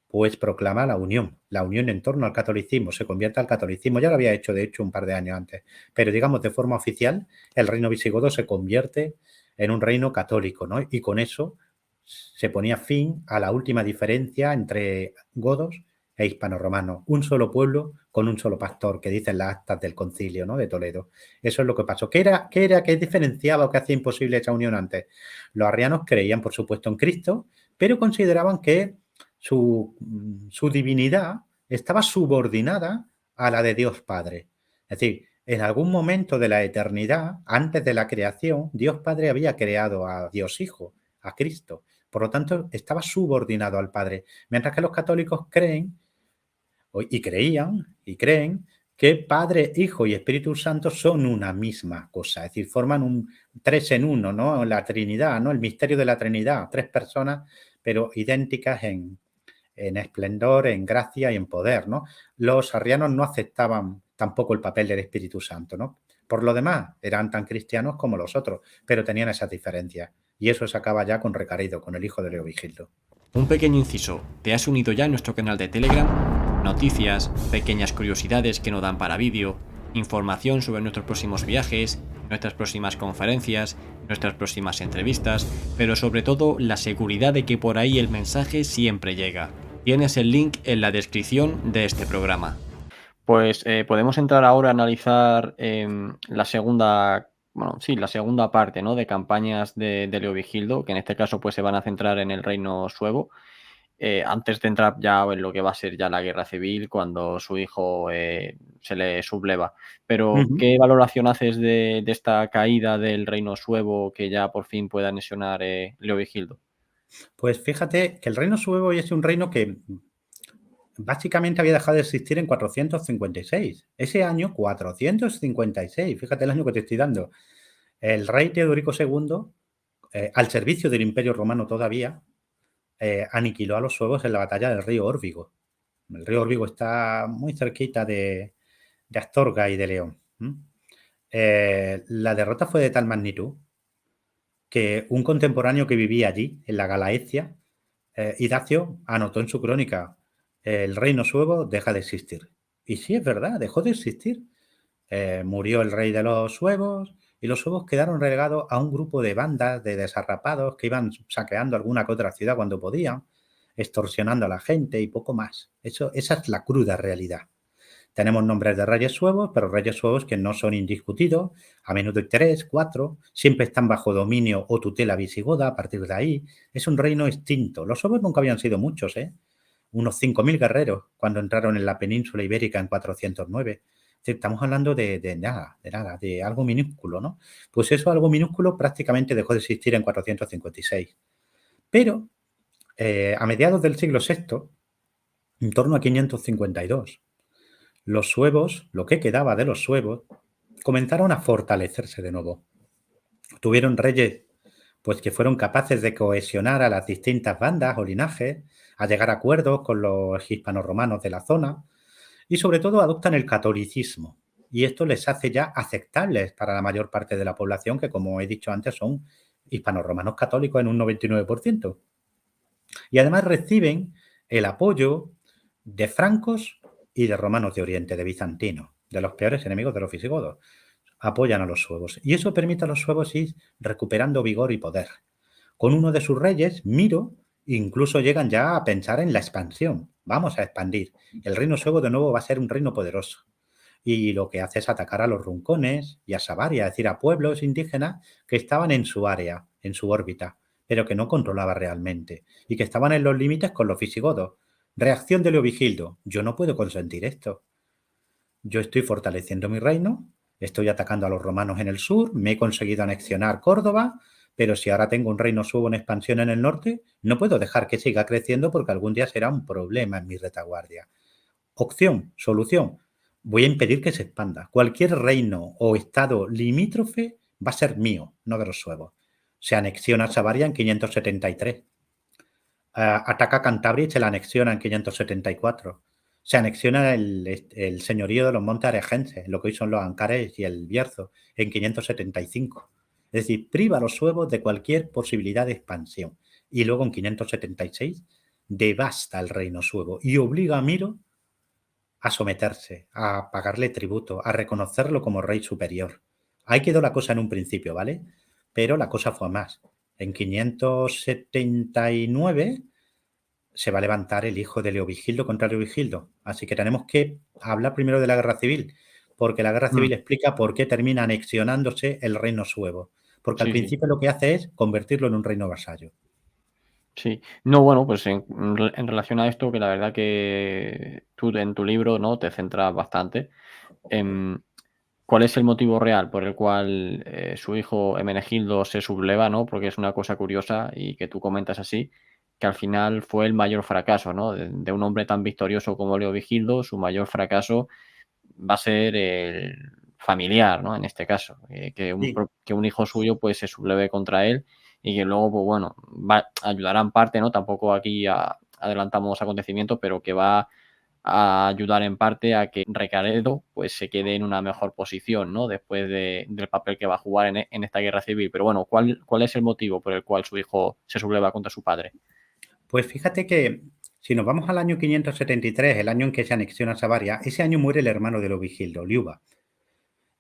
pues proclama la unión en torno al catolicismo, se convierte al catolicismo, ya lo había hecho de hecho un par de años antes, pero digamos de forma oficial, el reino visigodo se convierte en un reino católico, ¿no? Y con eso se ponía fin a la última diferencia entre godos e hispanorromanos, un solo pueblo con un solo pastor, que dicen las actas del concilio, ¿no? De Toledo. Eso es lo que pasó. ¿Qué diferenciaba o qué hacía imposible esa unión antes? Los arrianos creían, por supuesto, en Cristo, pero consideraban que su divinidad estaba subordinada a la de Dios Padre. Es decir, en algún momento de la eternidad, antes de la creación, Dios Padre había creado a Dios Hijo, a Cristo. Por lo tanto, estaba subordinado al Padre. Mientras que los católicos creen y creían y creen que Padre, Hijo y Espíritu Santo son una misma cosa, es decir, forman un tres en uno, ¿no? La Trinidad, ¿no? El misterio de la Trinidad, tres personas, pero idénticas en esplendor, en gracia y en poder, ¿no? Los arrianos no aceptaban tampoco el papel del Espíritu Santo, ¿no? Por lo demás, eran tan cristianos como los otros, pero tenían esas diferencias. Y eso se acaba ya con Recaredo, con el hijo de Leovigildo. Un pequeño inciso, ¿te has unido ya a nuestro canal de Telegram? Noticias, pequeñas curiosidades que no dan para vídeo, información sobre nuestros próximos viajes, nuestras próximas conferencias, nuestras próximas entrevistas, pero sobre todo la seguridad de que por ahí el mensaje siempre llega. Tienes el link en la descripción de este programa. Pues podemos entrar ahora a analizar la segunda, bueno, sí, la segunda parte, ¿no? De campañas de Leovigildo, que en este caso pues se van a centrar en el reino suevo, antes de entrar ya en lo que va a ser ya la guerra civil cuando su hijo se le subleva. Pero, ¿qué valoración haces de esta caída del reino suevo que ya por fin puede anexionar Leovigildo? Pues fíjate que el reino suevo es un reino que básicamente había dejado de existir en 456. Ese año, 456, fíjate el año que te estoy dando. El rey Teodorico II, al servicio del Imperio Romano todavía, aniquiló a los suevos en la batalla del río Órbigo. El río Órbigo está muy cerquita de Astorga y de León. La derrota fue de tal magnitud que un contemporáneo que vivía allí, en la Galaecia, Idacio, anotó en su crónica: el reino suevo deja de existir. Y sí, es verdad, dejó de existir. Murió el rey de los suevos y los suevos quedaron relegados a un grupo de bandas de desarrapados que iban saqueando alguna que otra ciudad cuando podían, extorsionando a la gente y poco más. Esa es la cruda realidad. Tenemos nombres de reyes suevos, pero reyes suevos que no son indiscutidos, a menudo hay 3, 4, siempre están bajo dominio o tutela visigoda. A partir de ahí es un reino extinto. Los suevos nunca habían sido muchos, unos 5.000 guerreros cuando entraron en la península ibérica en 409. Estamos hablando de nada, de algo minúsculo, ¿no? Pues eso, algo minúsculo, prácticamente dejó de existir en 456. Pero a mediados del siglo VI, en torno a 552, los suevos, lo que quedaba de los suevos, comenzaron a fortalecerse de nuevo. Tuvieron reyes pues que fueron capaces de cohesionar a las distintas bandas o linajes, a llegar a acuerdos con los hispanorromanos de la zona y sobre todo adoptan el catolicismo. Y esto les hace ya aceptables para la mayor parte de la población que, como he dicho antes, son hispanorromanos católicos en un 99%. Y además reciben el apoyo de francos y de romanos de Oriente, de bizantinos, de los peores enemigos de los visigodos. Apoyan a los suevos. Y eso permite a los suevos ir recuperando vigor y poder. Con uno de sus reyes, Miro, incluso llegan ya a pensar en la expansión. Vamos a expandir. El reino suevo de nuevo va a ser un reino poderoso. Y lo que hace es atacar a los runcones y a Savaria, es decir, a pueblos indígenas que estaban en su área, en su órbita, pero que no controlaba realmente y que estaban en los límites con los visigodos. Reacción de Leovigildo: yo no puedo consentir esto. Yo estoy fortaleciendo mi reino, estoy atacando a los romanos en el sur, me he conseguido anexionar Córdoba, pero si ahora tengo un reino suevo en expansión en el norte, no puedo dejar que siga creciendo porque algún día será un problema en mi retaguardia. Opción, solución: voy a impedir que se expanda. Cualquier reino o estado limítrofe va a ser mío, no de los suevos. Se anexiona Savaria en 573. Ataca Cantabria y se la anexiona en 574. Se anexiona el señorío de los montes aregenses, lo que hoy son los Ancares y el Bierzo, en 575. Es decir, priva a los suevos de cualquier posibilidad de expansión. Y luego en 576 devasta el reino suevo y obliga a Miro a someterse, a pagarle tributo, a reconocerlo como rey superior. Ahí quedó la cosa en un principio, ¿vale? Pero la cosa fue más. En 579 se va a levantar el hijo de Leovigildo contra Leovigildo. Así que tenemos que hablar primero de la guerra civil, porque la guerra civil explica por qué termina anexionándose el reino suevo. Porque al Sí, sí. principio lo que hace es convertirlo en un reino vasallo. Sí. No, bueno, pues en relación a esto, que la verdad que tú en tu libro, ¿no? Te centras bastante. em, ¿Cuál es el motivo real por el cual su hijo Hermenegildo se subleva, ¿no? Porque es una cosa curiosa y que tú comentas así, que al final fue el mayor fracaso, ¿no? De un hombre tan victorioso como Leovigildo, su mayor fracaso va a ser el familiar, ¿no? En este caso, Sí. que un hijo suyo pues se subleve contra él y que luego, pues bueno, ayudará en parte, ¿no? Tampoco aquí adelantamos acontecimientos, pero que va a ayudar en parte a que Recaredo pues se quede en una mejor posición, ¿no? Después del papel que va a jugar en esta guerra civil. Pero bueno, ¿cuál es el motivo por el cual su hijo se subleva contra su padre? Pues fíjate que si nos vamos al año 573, el año en que se anexiona Savaria, ese año muere el hermano de Leovigildo, Liuba.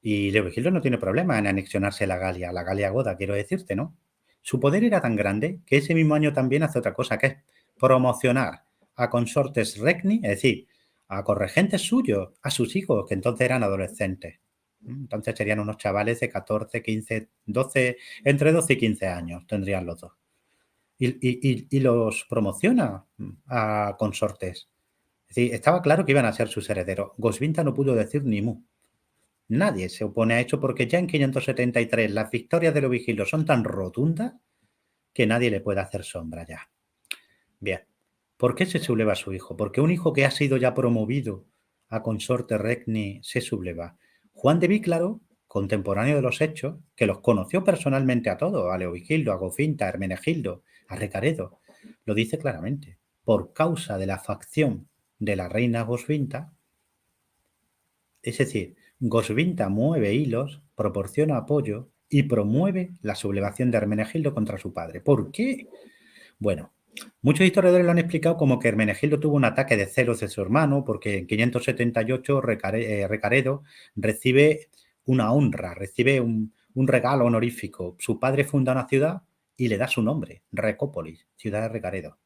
Y Leovigildo no tiene problema en anexionarse la Galia Goda, quiero decirte, ¿no? Su poder era tan grande que ese mismo año también hace otra cosa, que es promocionar a consortes regni, es decir, a corregentes suyos, a sus hijos, que entonces eran adolescentes. Entonces serían unos chavales de 14, 15, 12, entre 12 y 15 años tendrían los dos. Y los promociona a consortes. Es decir, estaba claro que iban a ser sus herederos. Goswinta no pudo decir ni mu. Nadie se opone a eso porque ya en 573 las victorias de los vigilos son tan rotundas que nadie le puede hacer sombra ya. Bien, ¿por qué se subleva a su hijo? Porque un hijo que ha sido ya promovido a consorte regni se subleva. Juan de Víclaro, contemporáneo de los hechos, que los conoció personalmente a todos, a Leovigildo, a Gofinta, a Hermenegildo, a Recaredo, lo dice claramente. Por causa de la facción de la reina Goswinta, es decir, Goswinta mueve hilos, proporciona apoyo y promueve la sublevación de Hermenegildo contra su padre. ¿Por qué? Bueno, muchos historiadores lo han explicado como que Hermenegildo tuvo un ataque de celos de su hermano porque en 578 Recaredo recibe una honra, recibe un regalo honorífico. Su padre funda una ciudad y le da su nombre, Recópolis, ciudad de Recaredo.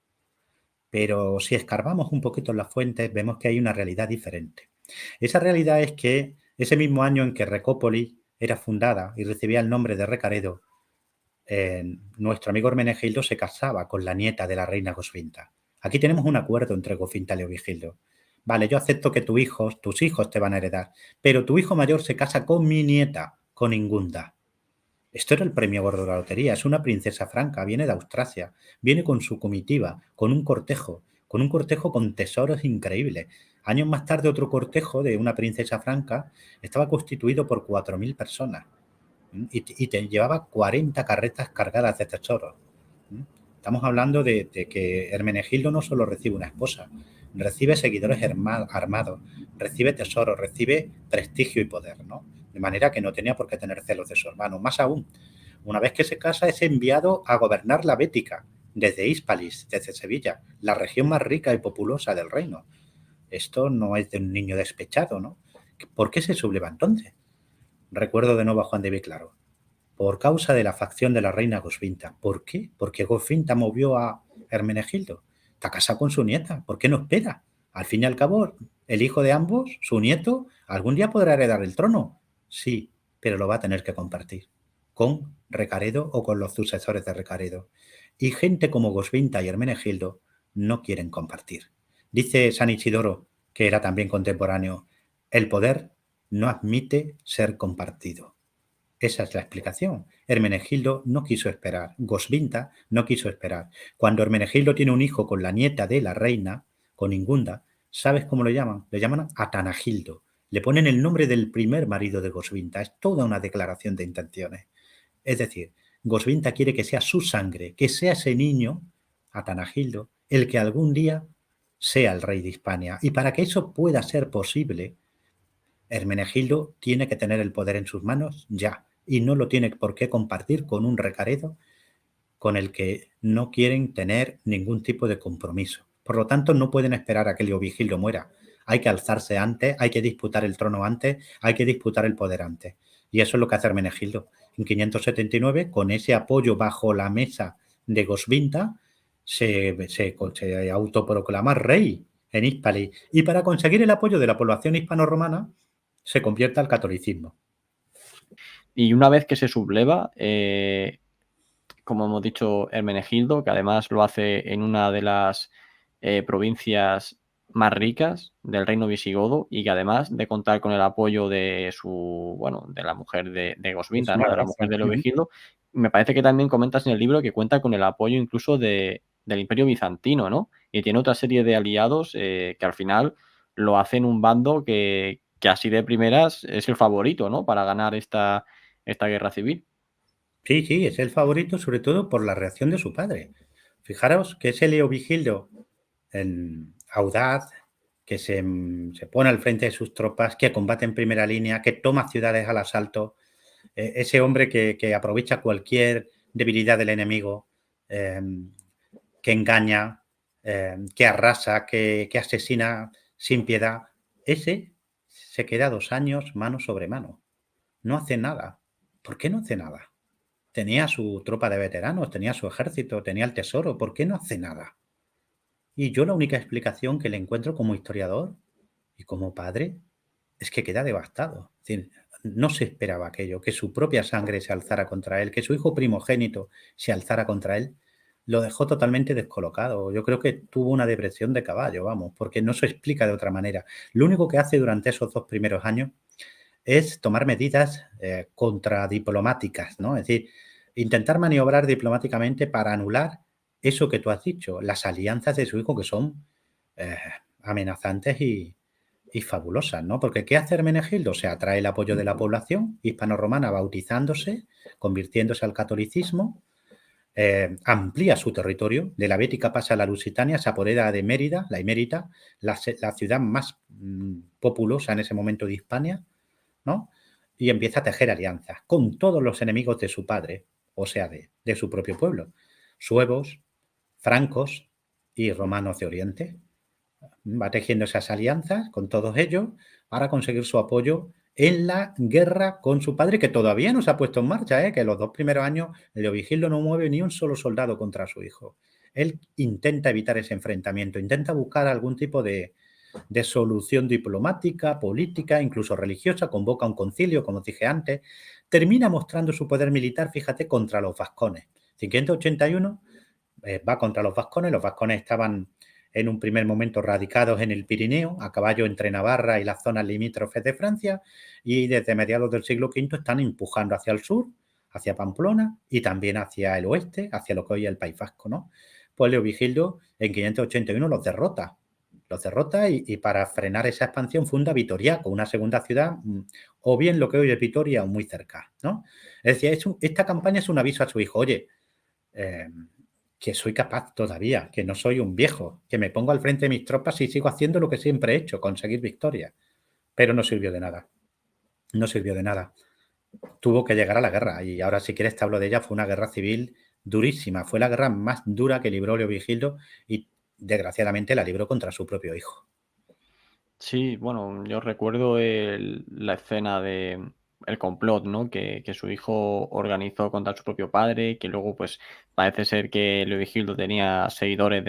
Pero si escarbamos un poquito en las fuentes, vemos que hay una realidad diferente. Esa realidad es que ese mismo año en que Recópolis era fundada y recibía el nombre de Recaredo, nuestro amigo Hermenegildo se casaba con la nieta de la reina Goswinta. Aquí tenemos un acuerdo entre Goswinta y Leovigildo. Vale, yo acepto que tus hijos te van a heredar, pero tu hijo mayor se casa con mi nieta, con Ingunda. Esto era el premio gordo de la lotería. Es una princesa franca, viene de Austrasia, viene con su comitiva, con un cortejo con tesoros increíbles. Años más tarde, otro cortejo de una princesa franca estaba constituido por 4.000 personas y te llevaba 40 carretas cargadas de tesoros. Estamos hablando de que Hermenegildo no solo recibe una esposa, recibe seguidores armados, recibe tesoros, recibe prestigio y poder, ¿no? De manera que no tenía por qué tener celos de su hermano. Más aún, una vez que se casa es enviado a gobernar la Bética, desde Hispalis, desde Sevilla, la región más rica y populosa del reino. Esto no es de un niño despechado, ¿no? ¿Por qué se subleva entonces? Recuerdo de nuevo a Juan de Víclaro. Por causa de la facción de la reina Goswinta. ¿Por qué? Porque Goswinta movió a Hermenegildo. Está casado con su nieta. ¿Por qué no espera? Al fin y al cabo, el hijo de ambos, su nieto, algún día podrá heredar el trono. Sí, pero lo va a tener que compartir con Recaredo o con los sucesores de Recaredo. Y gente como Goswinta y Hermenegildo no quieren compartir. Dice San Isidoro, que era también contemporáneo, el poder no admite ser compartido. Esa es la explicación. Hermenegildo no quiso esperar. Goswinta no quiso esperar. Cuando Hermenegildo tiene un hijo con la nieta de la reina, con Ingunda, ¿sabes cómo lo llaman? Le llaman Atanagildo. Le ponen el nombre del primer marido de Goswinta. Es toda una declaración de intenciones. Es decir, Goswinta quiere que sea su sangre, que sea ese niño, Atanagildo, el que algún día sea el rey de Hispania. Y para que eso pueda ser posible, Hermenegildo tiene que tener el poder en sus manos ya, y no lo tiene por qué compartir con un Recaredo con el que no quieren tener ningún tipo de compromiso. Por lo tanto, no pueden esperar a que Leovigildo muera. Hay que alzarse antes, hay que disputar el trono antes, hay que disputar el poder antes. Y eso es lo que hace Hermenegildo. En 579, con ese apoyo bajo la mesa de Goswinta, se autoproclama rey en Hispali. Y para conseguir el apoyo de la población hispano-romana, se convierte al catolicismo. Y una vez que se subleva, como hemos dicho, Hermenegildo, que además lo hace en una de las provincias más ricas del reino visigodo y que además de contar con el apoyo de de la mujer de Es Goswinta, ¿no? De la madrastra. mujer de Leovigildo, me parece que también comentas en el libro que cuenta con el apoyo incluso del Imperio Bizantino, ¿no? Y tiene otra serie de aliados que al final lo hacen un bando que que así de primeras es el favorito, ¿no? Para ganar esta guerra civil. Sí, sí, es el favorito, sobre todo por la reacción de su padre. Fijaros que ese Leovigildo audaz, que se pone al frente de sus tropas, que combate en primera línea, que toma ciudades al asalto, ese hombre que aprovecha cualquier debilidad del enemigo, eh, que engaña, que arrasa, que asesina sin piedad, ese se queda 2 años mano sobre mano. No hace nada. ¿Por qué no hace nada? Tenía su tropa de veteranos, tenía su ejército, tenía el tesoro. ¿Por qué no hace nada? Y yo la única explicación que le encuentro como historiador y como padre es que queda devastado. Es decir, no se esperaba aquello, que su propia sangre se alzara contra él, que su hijo primogénito se alzara contra él. Lo dejó totalmente descolocado. Yo creo que tuvo una depresión de caballo, vamos, porque no se explica de otra manera. Lo único que hace durante esos 2 primeros años es tomar medidas contradiplomáticas, ¿no? Es decir, intentar maniobrar diplomáticamente para anular eso que tú has dicho, las alianzas de su hijo que son eh, amenazantes y fabulosas, ¿no? Porque ¿qué hace Hermenegildo? O sea, atrae el apoyo de la población hispano-romana bautizándose, convirtiéndose al catolicismo, amplía su territorio, de la Bética pasa a la Lusitania, se apodera de Mérida, la Emérita, la ciudad más populosa en ese momento de Hispania, ¿no? Y empieza a tejer alianzas con todos los enemigos de su padre, o sea, de su propio pueblo, suevos, francos y romanos de Oriente. Va tejiendo esas alianzas con todos ellos para conseguir su apoyo en la guerra con su padre, que todavía no se ha puesto en marcha, que los 2 primeros años Leovigildo no mueve ni un solo soldado contra su hijo. Él intenta evitar ese enfrentamiento, intenta buscar algún tipo de solución diplomática, política, incluso religiosa, convoca un concilio, como dije antes, termina mostrando su poder militar, fíjate, contra los vascones. 581 va contra los vascones estaban en un primer momento radicados en el Pirineo, a caballo entre Navarra y las zonas limítrofes de Francia, y desde mediados del siglo V están empujando hacia el sur, hacia Pamplona y también hacia el oeste, hacia lo que hoy es el País Vasco, ¿no? Pues Leovigildo en 581 los derrota y para frenar esa expansión funda Vitoria, con una segunda ciudad, o bien lo que hoy es Vitoria o muy cerca, ¿no? Es decir, esta campaña es un aviso a su hijo, oye, eh, que soy capaz todavía, que no soy un viejo, que me pongo al frente de mis tropas y sigo haciendo lo que siempre he hecho, conseguir victorias. Pero no sirvió de nada, no sirvió de nada. Tuvo que llegar a la guerra y ahora si quieres te hablo de ella, fue una guerra civil durísima, fue la guerra más dura que libró Leovigildo y desgraciadamente la libró contra su propio hijo. Sí, bueno, yo recuerdo la escena de el complot, ¿no? Que su hijo organizó contra su propio padre, que luego, pues, parece ser que Leovigildo tenía seguidores,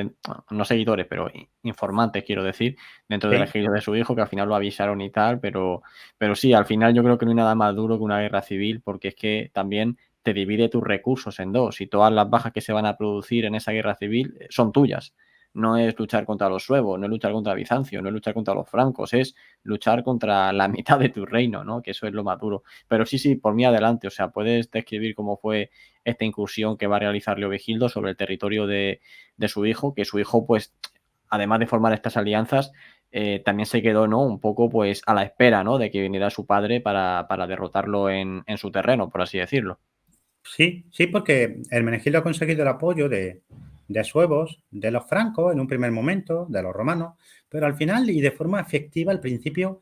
no seguidores, pero informantes, quiero decir, dentro del Sí, ejército de su hijo, que al final lo avisaron y tal, pero sí, al final yo creo que no hay nada más duro que una guerra civil, porque es que también te divide tus recursos en dos, y todas las bajas que se van a producir en esa guerra civil son tuyas. No es luchar contra los suevos, no es luchar contra Bizancio, no es luchar contra los francos, es luchar contra la mitad de tu reino, ¿no? Que eso es lo más duro. Pero sí, sí, por mí adelante, o sea, puedes describir cómo fue esta incursión que va a realizar Leovigildo sobre el territorio de su hijo, que su hijo, pues, además de formar estas alianzas, también se quedó, ¿no? Un poco, pues, a la espera, ¿no? De que viniera su padre para derrotarlo en su terreno, por así decirlo. sí, sí, porque Hermenegildo ha conseguido el apoyo de suevos, de los francos en un primer momento, de los romanos, pero al final y de forma efectiva al principio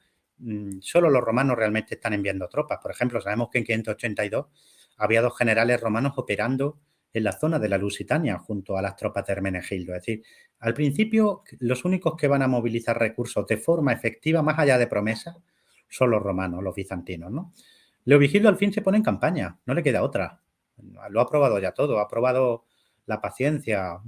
solo los romanos realmente están enviando tropas. Por ejemplo, sabemos que en 582 había 2 generales romanos operando en la zona de la Lusitania junto a las tropas de Hermenegildo. Es decir, al principio los únicos que van a movilizar recursos de forma efectiva, más allá de promesas, son los romanos, los bizantinos, ¿no? Leovigildo al fin se pone en campaña, no le queda otra. Lo ha probado ya todo, ha probado la paciencia,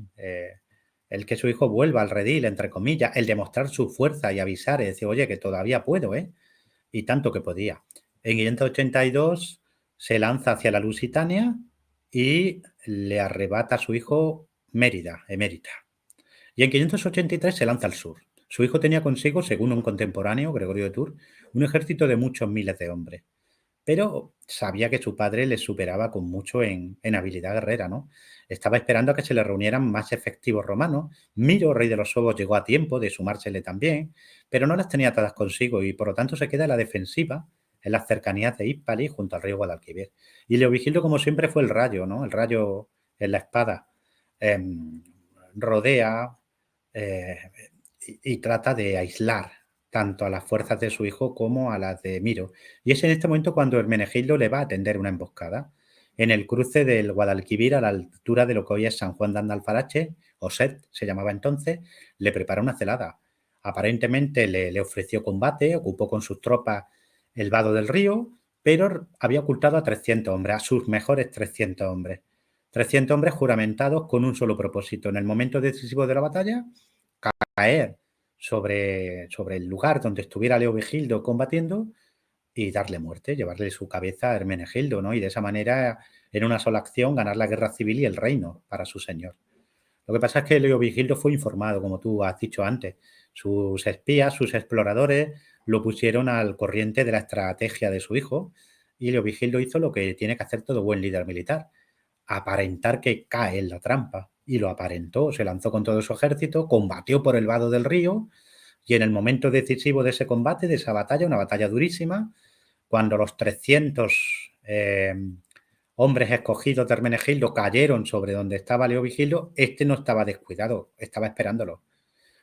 el que su hijo vuelva al redil, entre comillas, el demostrar su fuerza y avisar y decir, oye, que todavía puedo, ¿eh? Y tanto que podía. En 582 se lanza hacia la Lusitania y le arrebata a su hijo Mérida, Emérita. Y en 583 se lanza al sur. Su hijo tenía consigo, según un contemporáneo, Gregorio de Tours, un ejército de muchos miles de hombres, pero sabía que su padre le superaba con mucho en habilidad guerrera, ¿no? estaba esperando a que se le reunieran más efectivos romanos. Miro, rey de los suevos, llegó a tiempo de sumársele también, pero no las tenía todas consigo y por lo tanto se queda a la defensiva en las cercanías de Hispali junto al río Guadalquivir. Y Leovigildo, como siempre, fue el rayo, ¿no? El rayo en la espada. Rodea eh, y trata de aislar tanto a las fuerzas de su hijo como a las de Miro. Y es en este momento cuando Hermenegildo le va a tender una emboscada. En el cruce del Guadalquivir, a la altura de lo que hoy es San Juan de Andalfarache, o Set se llamaba entonces, le prepara una celada. Aparentemente le ofreció combate, ocupó con sus tropas el vado del río, pero había ocultado a 300 hombres, a sus mejores 300 hombres. 300 hombres juramentados con un solo propósito. En el momento decisivo de la batalla, caer sobre el lugar donde estuviera Leovigildo combatiendo y darle muerte, llevarle su cabeza a Hermenegildo, ¿no? Y de esa manera, en una sola acción, ganar la guerra civil y el reino para su señor. Lo que pasa es que Leovigildo fue informado, como tú has dicho antes. Sus espías, sus exploradores, lo pusieron al corriente de la estrategia de su hijo y Leovigildo hizo lo que tiene que hacer todo buen líder militar, aparentar que cae en la trampa. Y lo aparentó, se lanzó con todo su ejército, combatió por el vado del río y en el momento decisivo de ese combate, de esa batalla, una batalla durísima, cuando los 300 hombres escogidos de Hermenegildo cayeron sobre donde estaba Leovigildo, este no estaba descuidado, estaba esperándolo.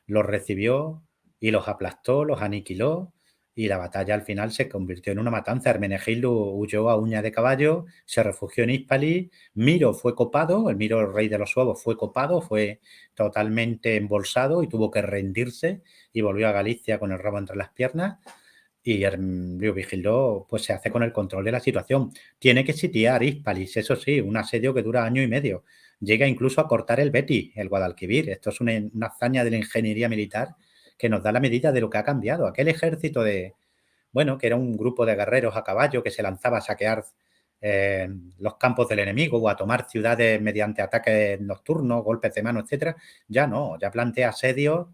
Los recibió y los aplastó, los aniquiló y la batalla al final se convirtió en una matanza. Hermenegildo huyó a uña de caballo, se refugió en Hispali, Miro fue copado, el Miro, el rey de los suevos, fue copado, fue totalmente embolsado y tuvo que rendirse y volvió a Galicia con el rabo entre las piernas y Leovigildo pues se hace con el control de la situación. Tiene que sitiar Hispalis, eso sí, un asedio que dura año y medio. Llega incluso a cortar el Betis, el Guadalquivir. Esto es una hazaña de la ingeniería militar que nos da la medida de lo que ha cambiado. Aquel ejército bueno, que era un grupo de guerreros a caballo que se lanzaba a saquear los campos del enemigo o a tomar ciudades mediante ataques nocturnos, golpes de mano, etcétera, ya no, ya plantea asedios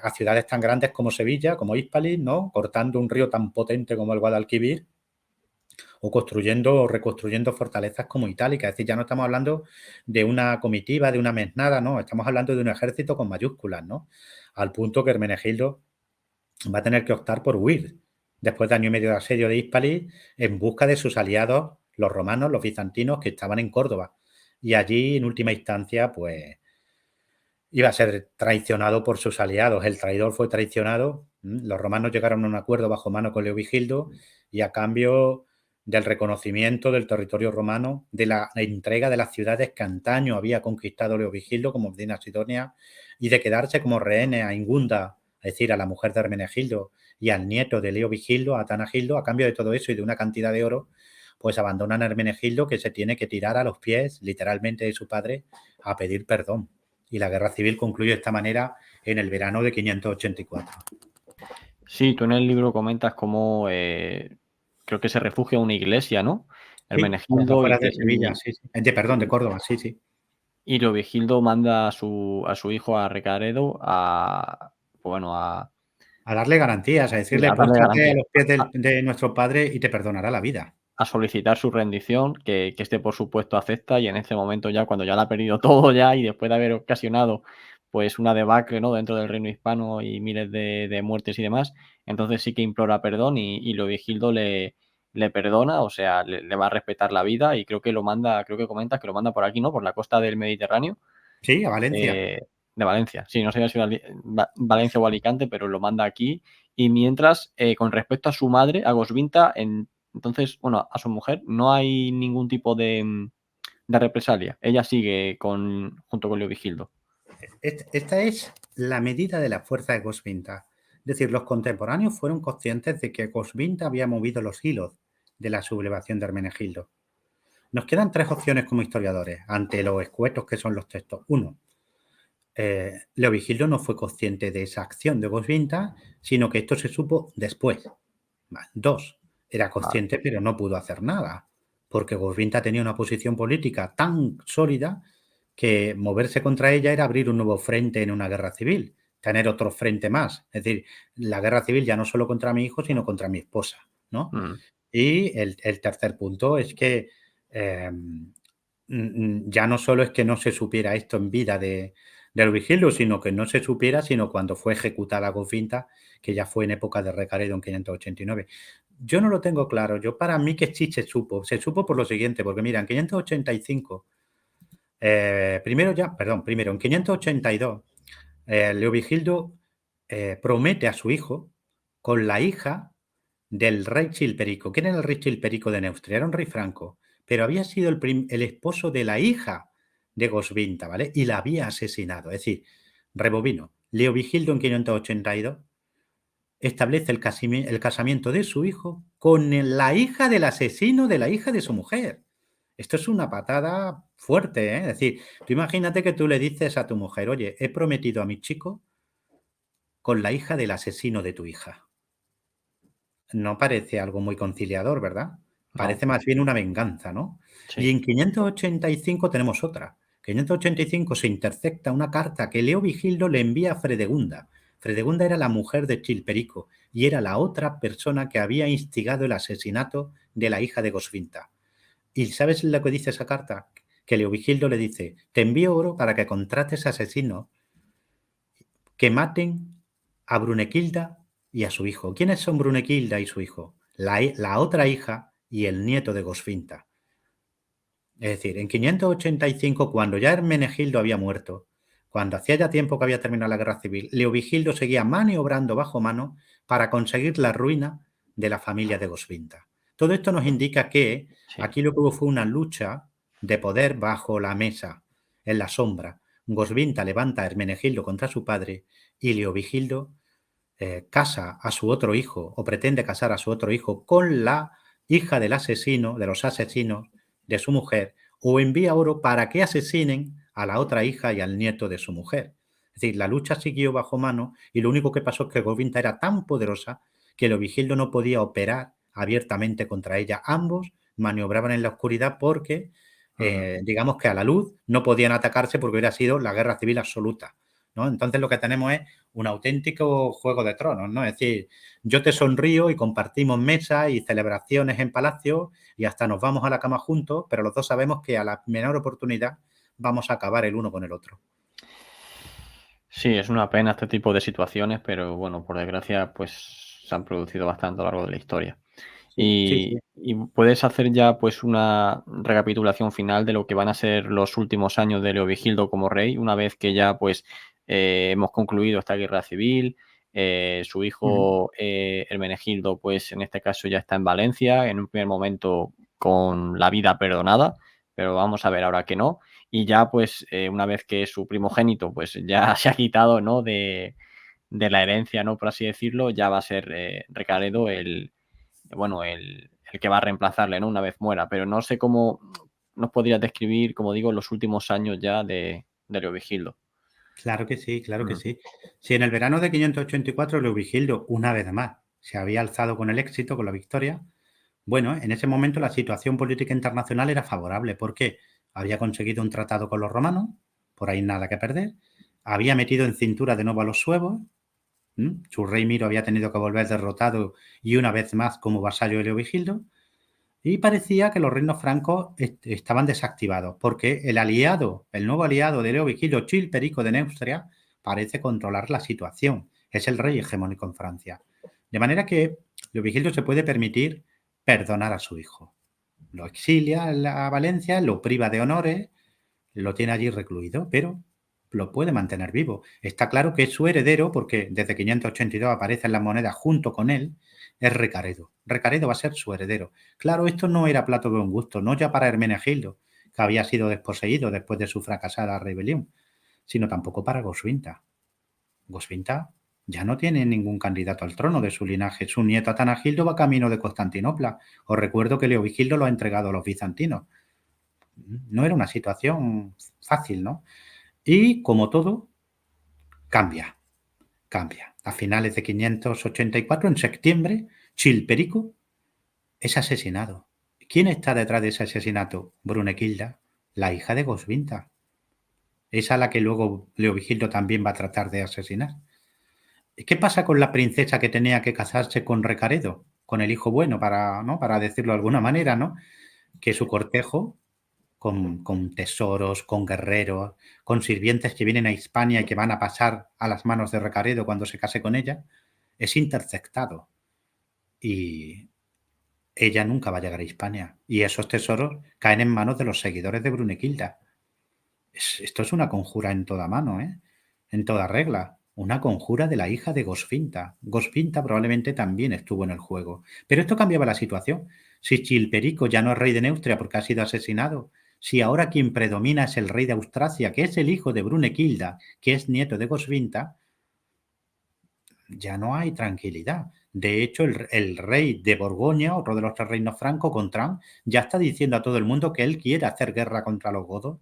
a ciudades tan grandes como Sevilla, como Hispalis, ¿no? Cortando un río tan potente como el Guadalquivir o construyendo o reconstruyendo fortalezas como Itálica. Es decir, ya no estamos hablando de una comitiva, de una mesnada, no, estamos hablando de un ejército con mayúsculas, ¿no? Al punto que Hermenegildo va a tener que optar por huir después de año y medio de asedio de Hispalis en busca de sus aliados, los romanos, los bizantinos, que estaban en Córdoba. Y allí, en última instancia, pues iba a ser traicionado por sus aliados. El traidor fue traicionado. Los romanos llegaron a un acuerdo bajo mano con Leovigildo y a cambio del reconocimiento del territorio romano, de la entrega de las ciudades que antaño había conquistado Leovigildo, como Medina Sidonia, y de quedarse como rehenes a Ingunda, es decir, a la mujer de Hermenegildo y al nieto de Leovigildo, a Tanagildo, a cambio de todo eso y de una cantidad de oro, pues abandonan a Hermenegildo, que se tiene que tirar a los pies, literalmente, de su padre a pedir perdón. Y la guerra civil concluye de esta manera en el verano de 584. Sí, tú en el libro comentas cómo creo que se refugia en una iglesia, ¿no? Sí, a las Hermenegildo afueras de Sevilla, sí, sí. Perdón, de Córdoba, sí, sí. y Leovigildo manda a su hijo, a Recaredo, bueno, A darle garantías, a decirle, a darle póstrate a garantía, los pies a de nuestro padre y te perdonará la vida. a solicitar su rendición, que este, por supuesto, acepta, y en ese momento ya, cuando ya lo ha perdido todo ya, y después de haber ocasionado, pues, una debacle, ¿no?, dentro del reino hispano y miles de muertes y demás, entonces sí que implora perdón y Leovigildo le perdona, o sea, le va a respetar la vida y creo que lo manda, creo que comentas que lo manda por aquí, ¿no?, por la costa del Mediterráneo, Sí, a Valencia. de Valencia. Sí, no sabía si era Valencia o Alicante, pero lo manda aquí. Y mientras, con respecto a su madre, a Goswinta, entonces, bueno, a su mujer, no hay ningún tipo de represalia. Ella sigue junto con Leovigildo. Esta es la medida de la fuerza de Goswinta. Es decir, los contemporáneos fueron conscientes de que Goswinta había movido los hilos de la sublevación de Hermenegildo. Nos quedan tres opciones como historiadores ante los escuetos que son los textos. Uno, Leovigildo no fue consciente de esa acción de Goswinta, sino que esto se supo después. Dos, era Vale. consciente pero no pudo hacer nada, porque Goswinta tenía una posición política tan sólida que moverse contra ella era abrir un nuevo frente en una guerra civil, tener otro frente más. Es decir, la guerra civil ya no solo contra mi hijo, sino contra mi esposa, ¿no? Mm. Y el tercer punto es que eh, ya no solo es que no se supiera esto en vida de Leovigildo, sino que no se supiera sino cuando fue ejecutada Gofinta, que ya fue en época de Recaredo en 589. Yo no lo tengo claro. Yo para mí que sí se supo por lo siguiente, porque mira, en 585, primero, en 582, Leovigildo promete a su hijo con la hija del rey Chilperico. ¿Quién era el rey Chilperico de Neustria? Era un rey franco, pero había sido el esposo de la hija de Goswinta, ¿vale? Y la había asesinado. Es decir, rebobino, Leovigildo en 582 establece el casamiento de su hijo con la hija del asesino de la hija de su mujer. Esto es una patada fuerte, ¿eh? Es decir, tú imagínate que tú le dices a tu mujer, oye, he prometido a mi chico con la hija del asesino de tu hija. No parece algo muy conciliador, ¿verdad? No, Parece más bien una venganza, ¿no? Y sí. en 585 tenemos otra. 585 se intercepta una carta que Leovigildo le envía a Fredegunda. Fredegunda era la mujer de Chilperico y era la otra persona que había instigado el asesinato de la hija de Goswinta. ¿Y sabes lo que dice esa carta? Que Leovigildo le dice, te envío oro para que contrates asesinos que maten a Brunequilda y a su hijo. ¿Quiénes son Brunequilda y su hijo? La otra hija y el nieto de Gosfinta. Es decir, en 585, cuando ya Hermenegildo había muerto, cuando hacía ya tiempo que había terminado la guerra civil, Leovigildo seguía maniobrando bajo mano para conseguir la ruina de la familia de Gosfinta. Todo esto nos indica que Sí. aquí lo que hubo fue una lucha de poder bajo la mesa, en la sombra. Goswinta levanta a Hermenegildo contra su padre y Leovigildo casa a su otro hijo o pretende casar a su otro hijo con la hija del asesino, de los asesinos de su mujer, o envía oro para que asesinen a la otra hija y al nieto de su mujer. Es decir, la lucha siguió bajo mano y lo único que pasó es que Govinda era tan poderosa que Leovigildo no podía operar abiertamente contra ella. Ambos maniobraban en la oscuridad porque, Ujú. digamos que a la luz no podían atacarse porque hubiera sido la guerra civil absoluta, ¿no? Entonces lo que tenemos es un auténtico juego de tronos, ¿no? Es decir, yo te sonrío y compartimos mesas y celebraciones en palacio y hasta nos vamos a la cama juntos, pero los dos sabemos que a la menor oportunidad vamos a acabar el uno con el otro. Sí, es una pena este tipo de situaciones, pero bueno, por desgracia, pues se han producido bastante a lo largo de la historia. Sí, sí, sí. Y puedes hacer ya pues una recapitulación final de lo que van a ser los últimos años de Leovigildo como rey, una vez que ya pues hemos concluido esta guerra civil, su Ujú. hijo Hermenegildo pues en este caso ya está en Valencia, en un primer momento con la vida perdonada, pero vamos a ver ahora que no, y ya pues una vez que su primogénito pues ya se ha quitado, ¿no? De la herencia, ¿no? Por así decirlo, ya va a ser Recaredo bueno, el que va a reemplazarle, ¿no? Una vez muera, pero no sé cómo nos podrías describir, como digo, los últimos años ya de Leovigildo. Claro que sí, claro que Mm, sí. Si en el verano de 584 Leovigildo, una vez más, se había alzado con el éxito, con la victoria, bueno, en ese momento la situación política internacional era favorable porque había conseguido un tratado con los romanos, por ahí nada que perder, había metido en cintura de nuevo a los suevos. Su rey Miro había tenido que volver derrotado y una vez más como vasallo de Leovigildo, y parecía que los reinos francos estaban desactivados, porque el nuevo aliado de Leovigildo, Chilperico de Neustria, parece controlar la situación. Es el rey hegemónico en Francia. De manera que Leovigildo se puede permitir perdonar a su hijo. Lo exilia a Valencia, lo priva de honores, lo tiene allí recluido, pero lo puede mantener vivo. Está claro que es su heredero, porque desde 582 aparece en las monedas junto con él, es Recaredo. Recaredo va a ser su heredero. Claro, esto no era plato de un gusto, no ya para Hermenegildo, que había sido desposeído después de su fracasada rebelión, sino tampoco para Goswinta. Goswinta ya no tiene ningún candidato al trono de su linaje. Su nieto Atanagildo va camino de Constantinopla. Os recuerdo que Leovigildo lo ha entregado a los bizantinos. No era una situación fácil, ¿no? Y como todo, cambia, cambia. A finales de 584, en septiembre, Chilperico es asesinado. ¿Quién está detrás de ese asesinato? Brunequilda, la hija de Goswinta. Es a la que luego Leovigildo también va a tratar de asesinar. ¿Qué pasa con la princesa que tenía que casarse con Recaredo? Con el hijo bueno, para, ¿no? Para decirlo de alguna manera, ¿no? Que su sí. cortejo con tesoros, con guerreros, con sirvientes que vienen a Hispania y que van a pasar a las manos de Recaredo cuando se case con ella, es interceptado. Y ella nunca va a llegar a Hispania. Y esos tesoros caen en manos de los seguidores de Brunequilda. Esto es una conjura en toda mano, ¿eh? En toda regla. Una conjura de la hija de Gosfinta. Gosfinta probablemente también estuvo en el juego. Pero esto cambiaba la situación. Si Chilperico ya no es rey de Neustria porque ha sido asesinado, si ahora quien predomina es el rey de Austrasia, que es el hijo de Brunequilda, que es nieto de Gosfinta, ya no hay tranquilidad. De hecho, el rey de Borgoña, otro de los tres reinos francos, Gontran, ya está diciendo a todo el mundo que él quiere hacer guerra contra los godos,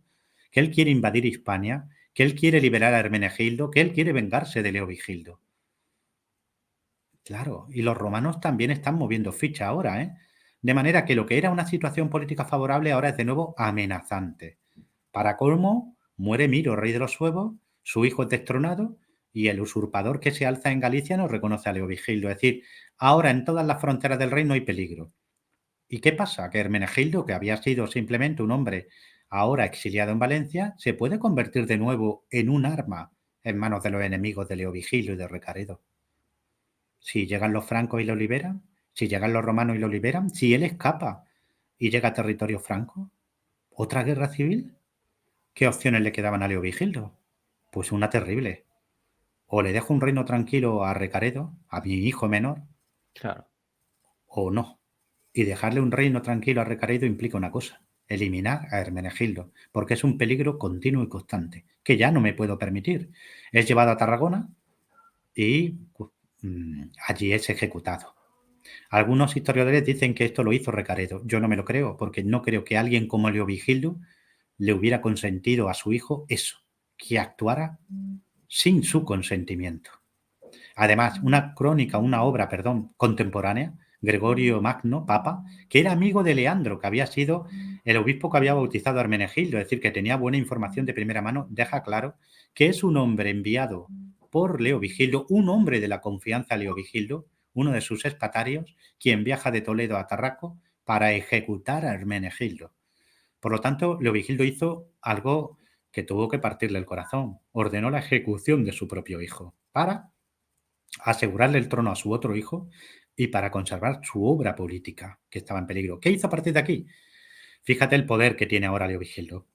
que él quiere invadir Hispania, que él quiere liberar a Hermenegildo, que él quiere vengarse de Leovigildo. Claro, y los romanos también están moviendo ficha ahora, ¿eh? De manera que lo que era una situación política favorable ahora es de nuevo amenazante. Para colmo, muere Miro, rey de los suevos, su hijo es destronado y el usurpador que se alza en Galicia no reconoce a Leovigildo. Es decir, ahora en todas las fronteras del reino hay peligro. ¿Y qué pasa? Que Hermenegildo, que había sido simplemente un hombre ahora exiliado en Valencia, se puede convertir de nuevo en un arma en manos de los enemigos de Leovigildo y de Recaredo. Si llegan los francos y lo liberan, si llegan los romanos y lo liberan, si él escapa y llega a territorio franco, ¿otra guerra civil? ¿Qué opciones le quedaban a Leovigildo? Pues una terrible. O le dejo un reino tranquilo a Recaredo, a mi hijo menor, Claro. o no. Y dejarle un reino tranquilo a Recaredo implica una cosa, eliminar a Hermenegildo, porque es un peligro continuo y constante, que ya no me puedo permitir. Es llevado a Tarragona y allí es ejecutado. Algunos historiadores dicen que esto lo hizo Recaredo. Yo no me lo creo, porque no creo que alguien como Leovigildo le hubiera consentido a su hijo eso, que actuara sin su consentimiento. Además, una crónica, una obra, perdón, contemporánea, Gregorio Magno, papa, que era amigo de Leandro, que había sido el obispo que había bautizado a Hermenegildo, es decir, que tenía buena información de primera mano, deja claro que es un hombre enviado por Leovigildo, un hombre de la confianza de Leovigildo, uno de sus expatarios, quien viaja de Toledo a Tarraco para ejecutar a Hermenegildo. Por lo tanto, Leovigildo hizo algo que tuvo que partirle el corazón. Ordenó la ejecución de su propio hijo para asegurarle el trono a su otro hijo y para conservar su obra política, que estaba en peligro. ¿Qué hizo a partir de aquí? Fíjate el poder que tiene ahora Leovigildo.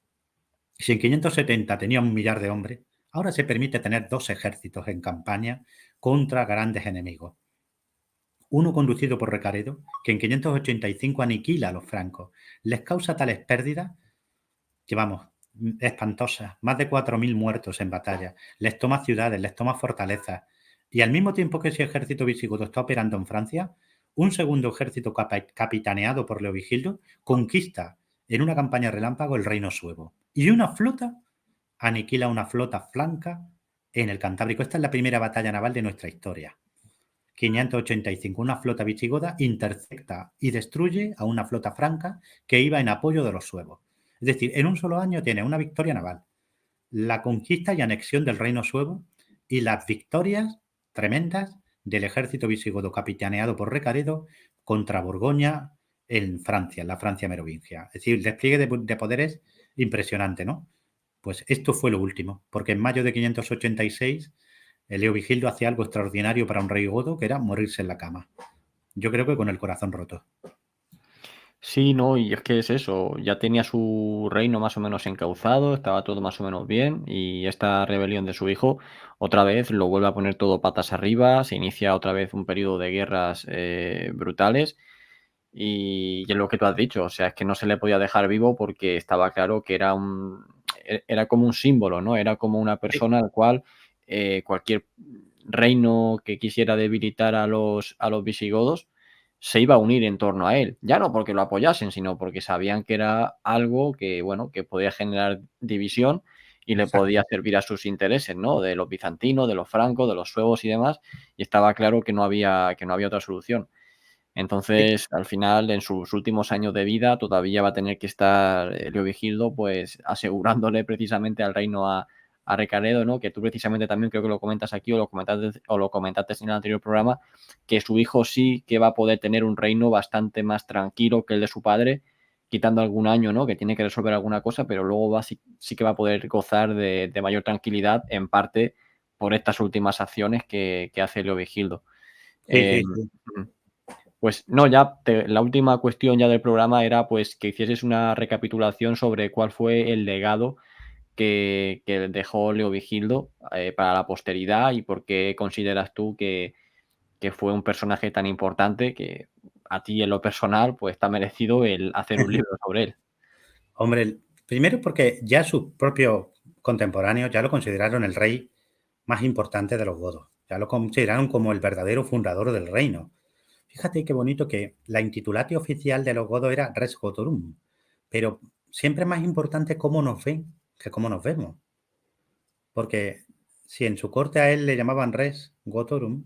Si en 570 tenía 1 millar de hombres, ahora se permite tener 2 ejércitos en campaña contra grandes enemigos. Uno conducido por Recaredo, que en 585 aniquila a los francos. Les causa tales pérdidas que, vamos, espantosas. Más de 4.000 muertos en batalla. Les toma ciudades, les toma fortalezas. Y al mismo tiempo que ese ejército visigodo está operando en Francia, un segundo ejército capitaneado por Leovigildo conquista en una campaña relámpago el reino suevo. Y una flota aniquila una flota flanca en el Cantábrico. Esta es la primera batalla naval de nuestra historia. 585, una flota visigoda intercepta y destruye a una flota franca que iba en apoyo de los suevos. Es decir, en un solo año tiene una victoria naval, la conquista y anexión del reino suevo y las victorias tremendas del ejército visigodo capitaneado por Recaredo contra Borgoña en Francia, en la Francia merovingia. Es decir, el despliegue de poderes impresionante, ¿no? Pues esto fue lo último, porque en mayo de 586 Leovigildo hacía algo extraordinario para un rey godo, que era morirse en la cama. Yo creo que con el corazón roto. Sí, no, y es que es eso, ya tenía su reino más o menos encauzado, estaba todo más o menos bien, y esta rebelión de su hijo otra vez lo vuelve a poner todo patas arriba, se inicia otra vez un periodo de guerras brutales, y es lo que tú has dicho, o sea, es que no se le podía dejar vivo porque estaba claro que era como un símbolo, ¿no? Era como una Sí, persona al cual cualquier reino que quisiera debilitar a los visigodos se iba a unir en torno a él. Ya no porque lo apoyasen, sino porque sabían que era algo que, bueno, que podía generar división y le podía exacto. servir a sus intereses, ¿no? De los bizantinos, de los francos, de los suevos y demás, y estaba claro que no había otra solución. Sí, Entonces, al final, en sus últimos años de vida, todavía va a tener que estar Leovigildo, pues, asegurándole precisamente al reino a Recaredo, ¿no? Que tú precisamente también creo que lo comentas aquí o lo comentaste en el anterior programa, que su hijo sí que va a poder tener un reino bastante más tranquilo que el de su padre, quitando algún año, ¿no? Que tiene que resolver alguna cosa, pero luego sí que va a poder gozar de mayor tranquilidad, en parte por estas últimas acciones que hace Leovigildo. Sí, Eh, sí, sí. pues no, la última cuestión ya del programa era pues que hicieses una recapitulación sobre cuál fue el legado que dejó Leovigildo para la posteridad y por qué consideras tú que fue un personaje tan importante que a ti en lo personal pues te ha merecido el hacer un libro sobre él. Hombre, primero porque ya sus propios contemporáneos ya lo consideraron el rey más importante de los godos. Ya lo consideraron como el verdadero fundador del reino. Fíjate qué bonito que la intitulación oficial de los godos era Res Gotorum, pero siempre es más importante cómo nos ven que cómo nos vemos. Porque si en su corte a él le llamaban Res Gotorum,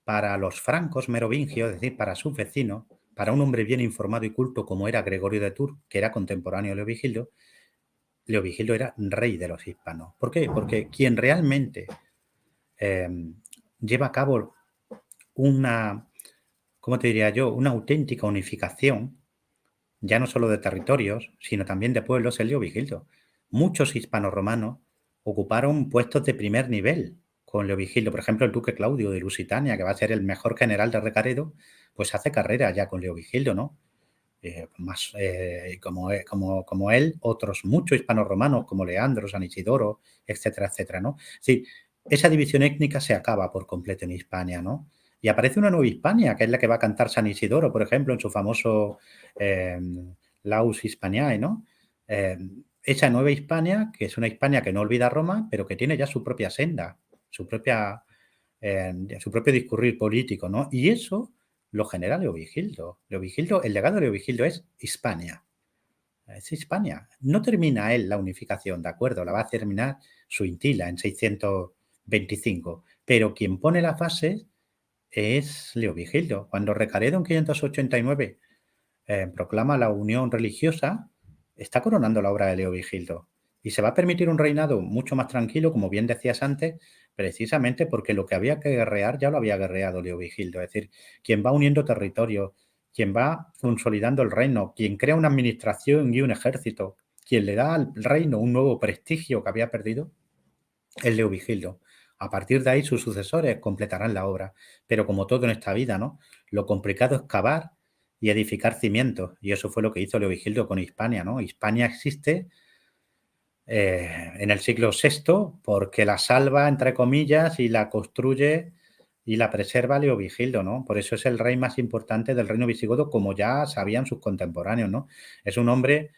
para los francos merovingios, es decir, para sus vecinos, para un hombre bien informado y culto como era Gregorio de Tours, que era contemporáneo de Leovigildo, Leovigildo era rey de los hispanos. ¿Por qué? Porque quien realmente eh, lleva a cabo una, ¿cómo te diría yo?, una auténtica unificación, ya no solo de territorios, sino también de pueblos, es Leovigildo. Muchos hispanos-romanos ocuparon puestos de primer nivel con Leovigildo. Por ejemplo, el duque Claudio de Lusitania, que va a ser el mejor general de Recaredo, pues hace carrera ya con Leovigildo, ¿no? Como él, otros muchos hispanos romanos como Leandro, San Isidoro, etcétera, etcétera, ¿no? Sí, esa división étnica se acaba por completo en Hispania, ¿no? Y aparece una nueva Hispania, que es la que va a cantar San Isidoro, por ejemplo, en su famoso eh, Laus Hispaniae, ¿no? Eh, esa nueva Hispania, que es una Hispania que no olvida a Roma, pero que tiene ya su propia senda, su propia, su propio discurrir político, ¿no? Y eso lo genera Leovigildo. Leovigildo, el legado de Leovigildo es Hispania. Es Hispania. No termina él la unificación, ¿de acuerdo? La va a terminar Suintila en 625. Pero quien pone las bases es Leovigildo. Cuando Recaredo en 589 proclama la unión religiosa, está coronando la obra de Leovigildo. Y se va a permitir un reinado mucho más tranquilo, como bien decías antes, precisamente porque lo que había que guerrear ya lo había guerreado Leovigildo. Es decir, quien va uniendo territorios, quien va consolidando el reino, quien crea una administración y un ejército, quien le da al reino un nuevo prestigio que había perdido, es Leovigildo. A partir de ahí sus sucesores completarán la obra. Pero como todo en esta vida, ¿no? Lo complicado es cavar y edificar cimientos. Y eso fue lo que hizo Leovigildo con Hispania, ¿no? Hispania existe en el siglo VI porque la salva, entre comillas, y la construye y la preserva Leovigildo, ¿no? Por eso es el rey más importante del reino visigodo, como ya sabían sus contemporáneos, ¿no? Es un hombre,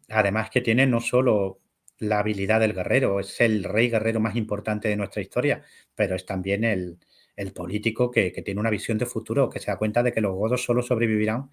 además, que tiene no solo la habilidad del guerrero, es el rey guerrero más importante de nuestra historia, pero es también el político que tiene una visión de futuro, que se da cuenta de que los godos solo sobrevivirán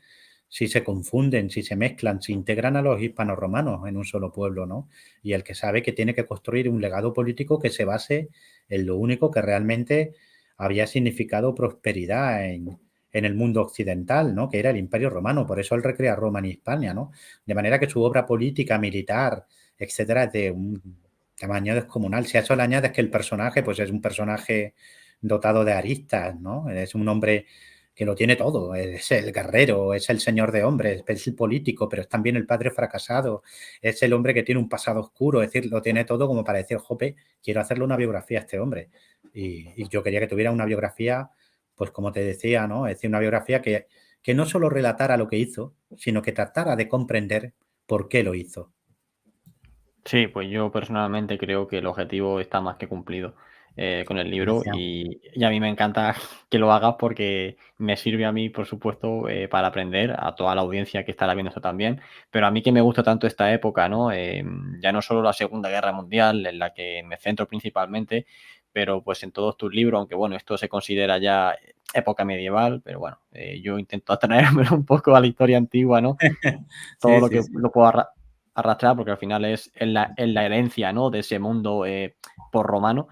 si se confunden, si se mezclan, si integran a los hispanos romanos en un solo pueblo, ¿no? Y el que sabe que tiene que construir un legado político que se base en lo único que realmente había significado prosperidad en el mundo occidental, ¿no? Que era el Imperio Romano. Por eso él recrea Roma en Hispania, ¿no? De manera que su obra política, militar, etcétera, es de un tamaño descomunal. Si a eso le añades que el personaje, pues es un personaje dotado de aristas, ¿no? Es un hombre que lo tiene todo, es el guerrero, es el señor de hombres, es el político, pero es también el padre fracasado, es el hombre que tiene un pasado oscuro, es decir, lo tiene todo como para decir, jope, quiero hacerle una biografía a este hombre. Y yo quería que tuviera una biografía, pues como te decía, ¿no? Es decir, una biografía que no solo relatara lo que hizo, sino que tratara de comprender por qué lo hizo. Sí, pues yo personalmente creo que el objetivo está más que cumplido con el libro Gracias. y a mí me encanta que lo hagas porque me sirve a mí, por supuesto, para aprender, a toda la audiencia que estará viendo esto también, pero a mí que me gusta tanto esta época, ¿no? Ya no solo la Segunda Guerra Mundial, en la que me centro principalmente, pero pues en todos tus libros, aunque bueno, esto se considera ya época medieval, pero bueno, yo intento atraérmelo un poco a la historia antigua, ¿no? Todo Sí, lo sí, que sí. lo puedo arrastrar, porque al final es la herencia, ¿no? De ese mundo por romano.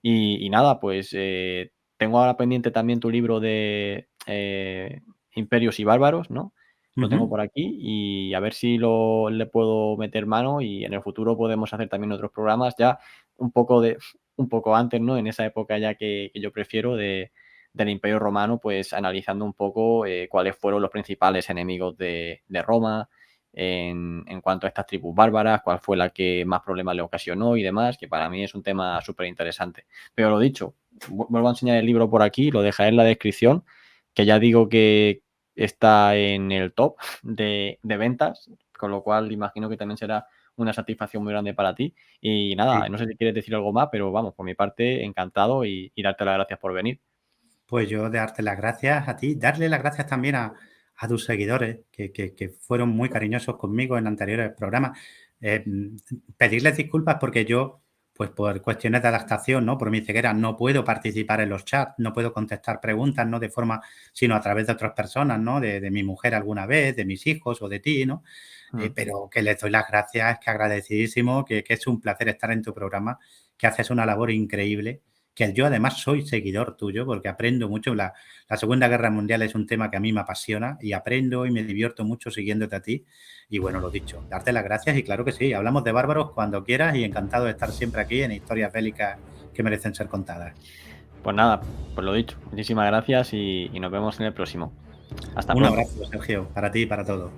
Y nada, pues tengo ahora pendiente también tu libro de Imperios y Bárbaros, ¿no? Lo tengo Ujú. por aquí y a ver si le puedo meter mano y en el futuro podemos hacer también otros programas ya un poco antes, ¿no? En esa época ya que yo prefiero del Imperio Romano, pues analizando un poco cuáles fueron los principales enemigos de Roma, en cuanto a estas tribus bárbaras, cuál fue la que más problemas le ocasionó y demás, que para mí es un tema súper interesante. Pero lo dicho, vuelvo a enseñar el libro por aquí, lo dejaré en la descripción, que ya digo que está en el top de ventas, con lo cual imagino que también será una satisfacción muy grande para ti. Y nada, Sí. no sé si quieres decir algo más, pero vamos, por mi parte, encantado y darte las gracias por venir. Pues yo darte las gracias a ti, darle las gracias también a tus seguidores que fueron muy cariñosos conmigo en anteriores programas. Pedirles disculpas porque yo, pues por cuestiones de adaptación, ¿no? Por mi ceguera, no puedo participar en los chats, no puedo contestar preguntas, ¿no? De forma, sino a través de otras personas, ¿no? De mi mujer alguna vez, de mis hijos o de ti, ¿no? Mm. Pero que les doy las gracias, que agradecidísimo, que es un placer estar en tu programa, que haces una labor increíble, que yo además soy seguidor tuyo porque aprendo mucho. La Segunda Guerra Mundial es un tema que a mí me apasiona y aprendo y me divierto mucho siguiéndote a ti. Y bueno, lo dicho, darte las gracias y claro que sí, hablamos de bárbaros cuando quieras y encantado de estar siempre aquí en historias bélicas que merecen ser contadas. Pues nada, pues lo dicho, muchísimas gracias y nos vemos en el próximo. Hasta Un pronto. abrazo, Sergio, para ti y para todos.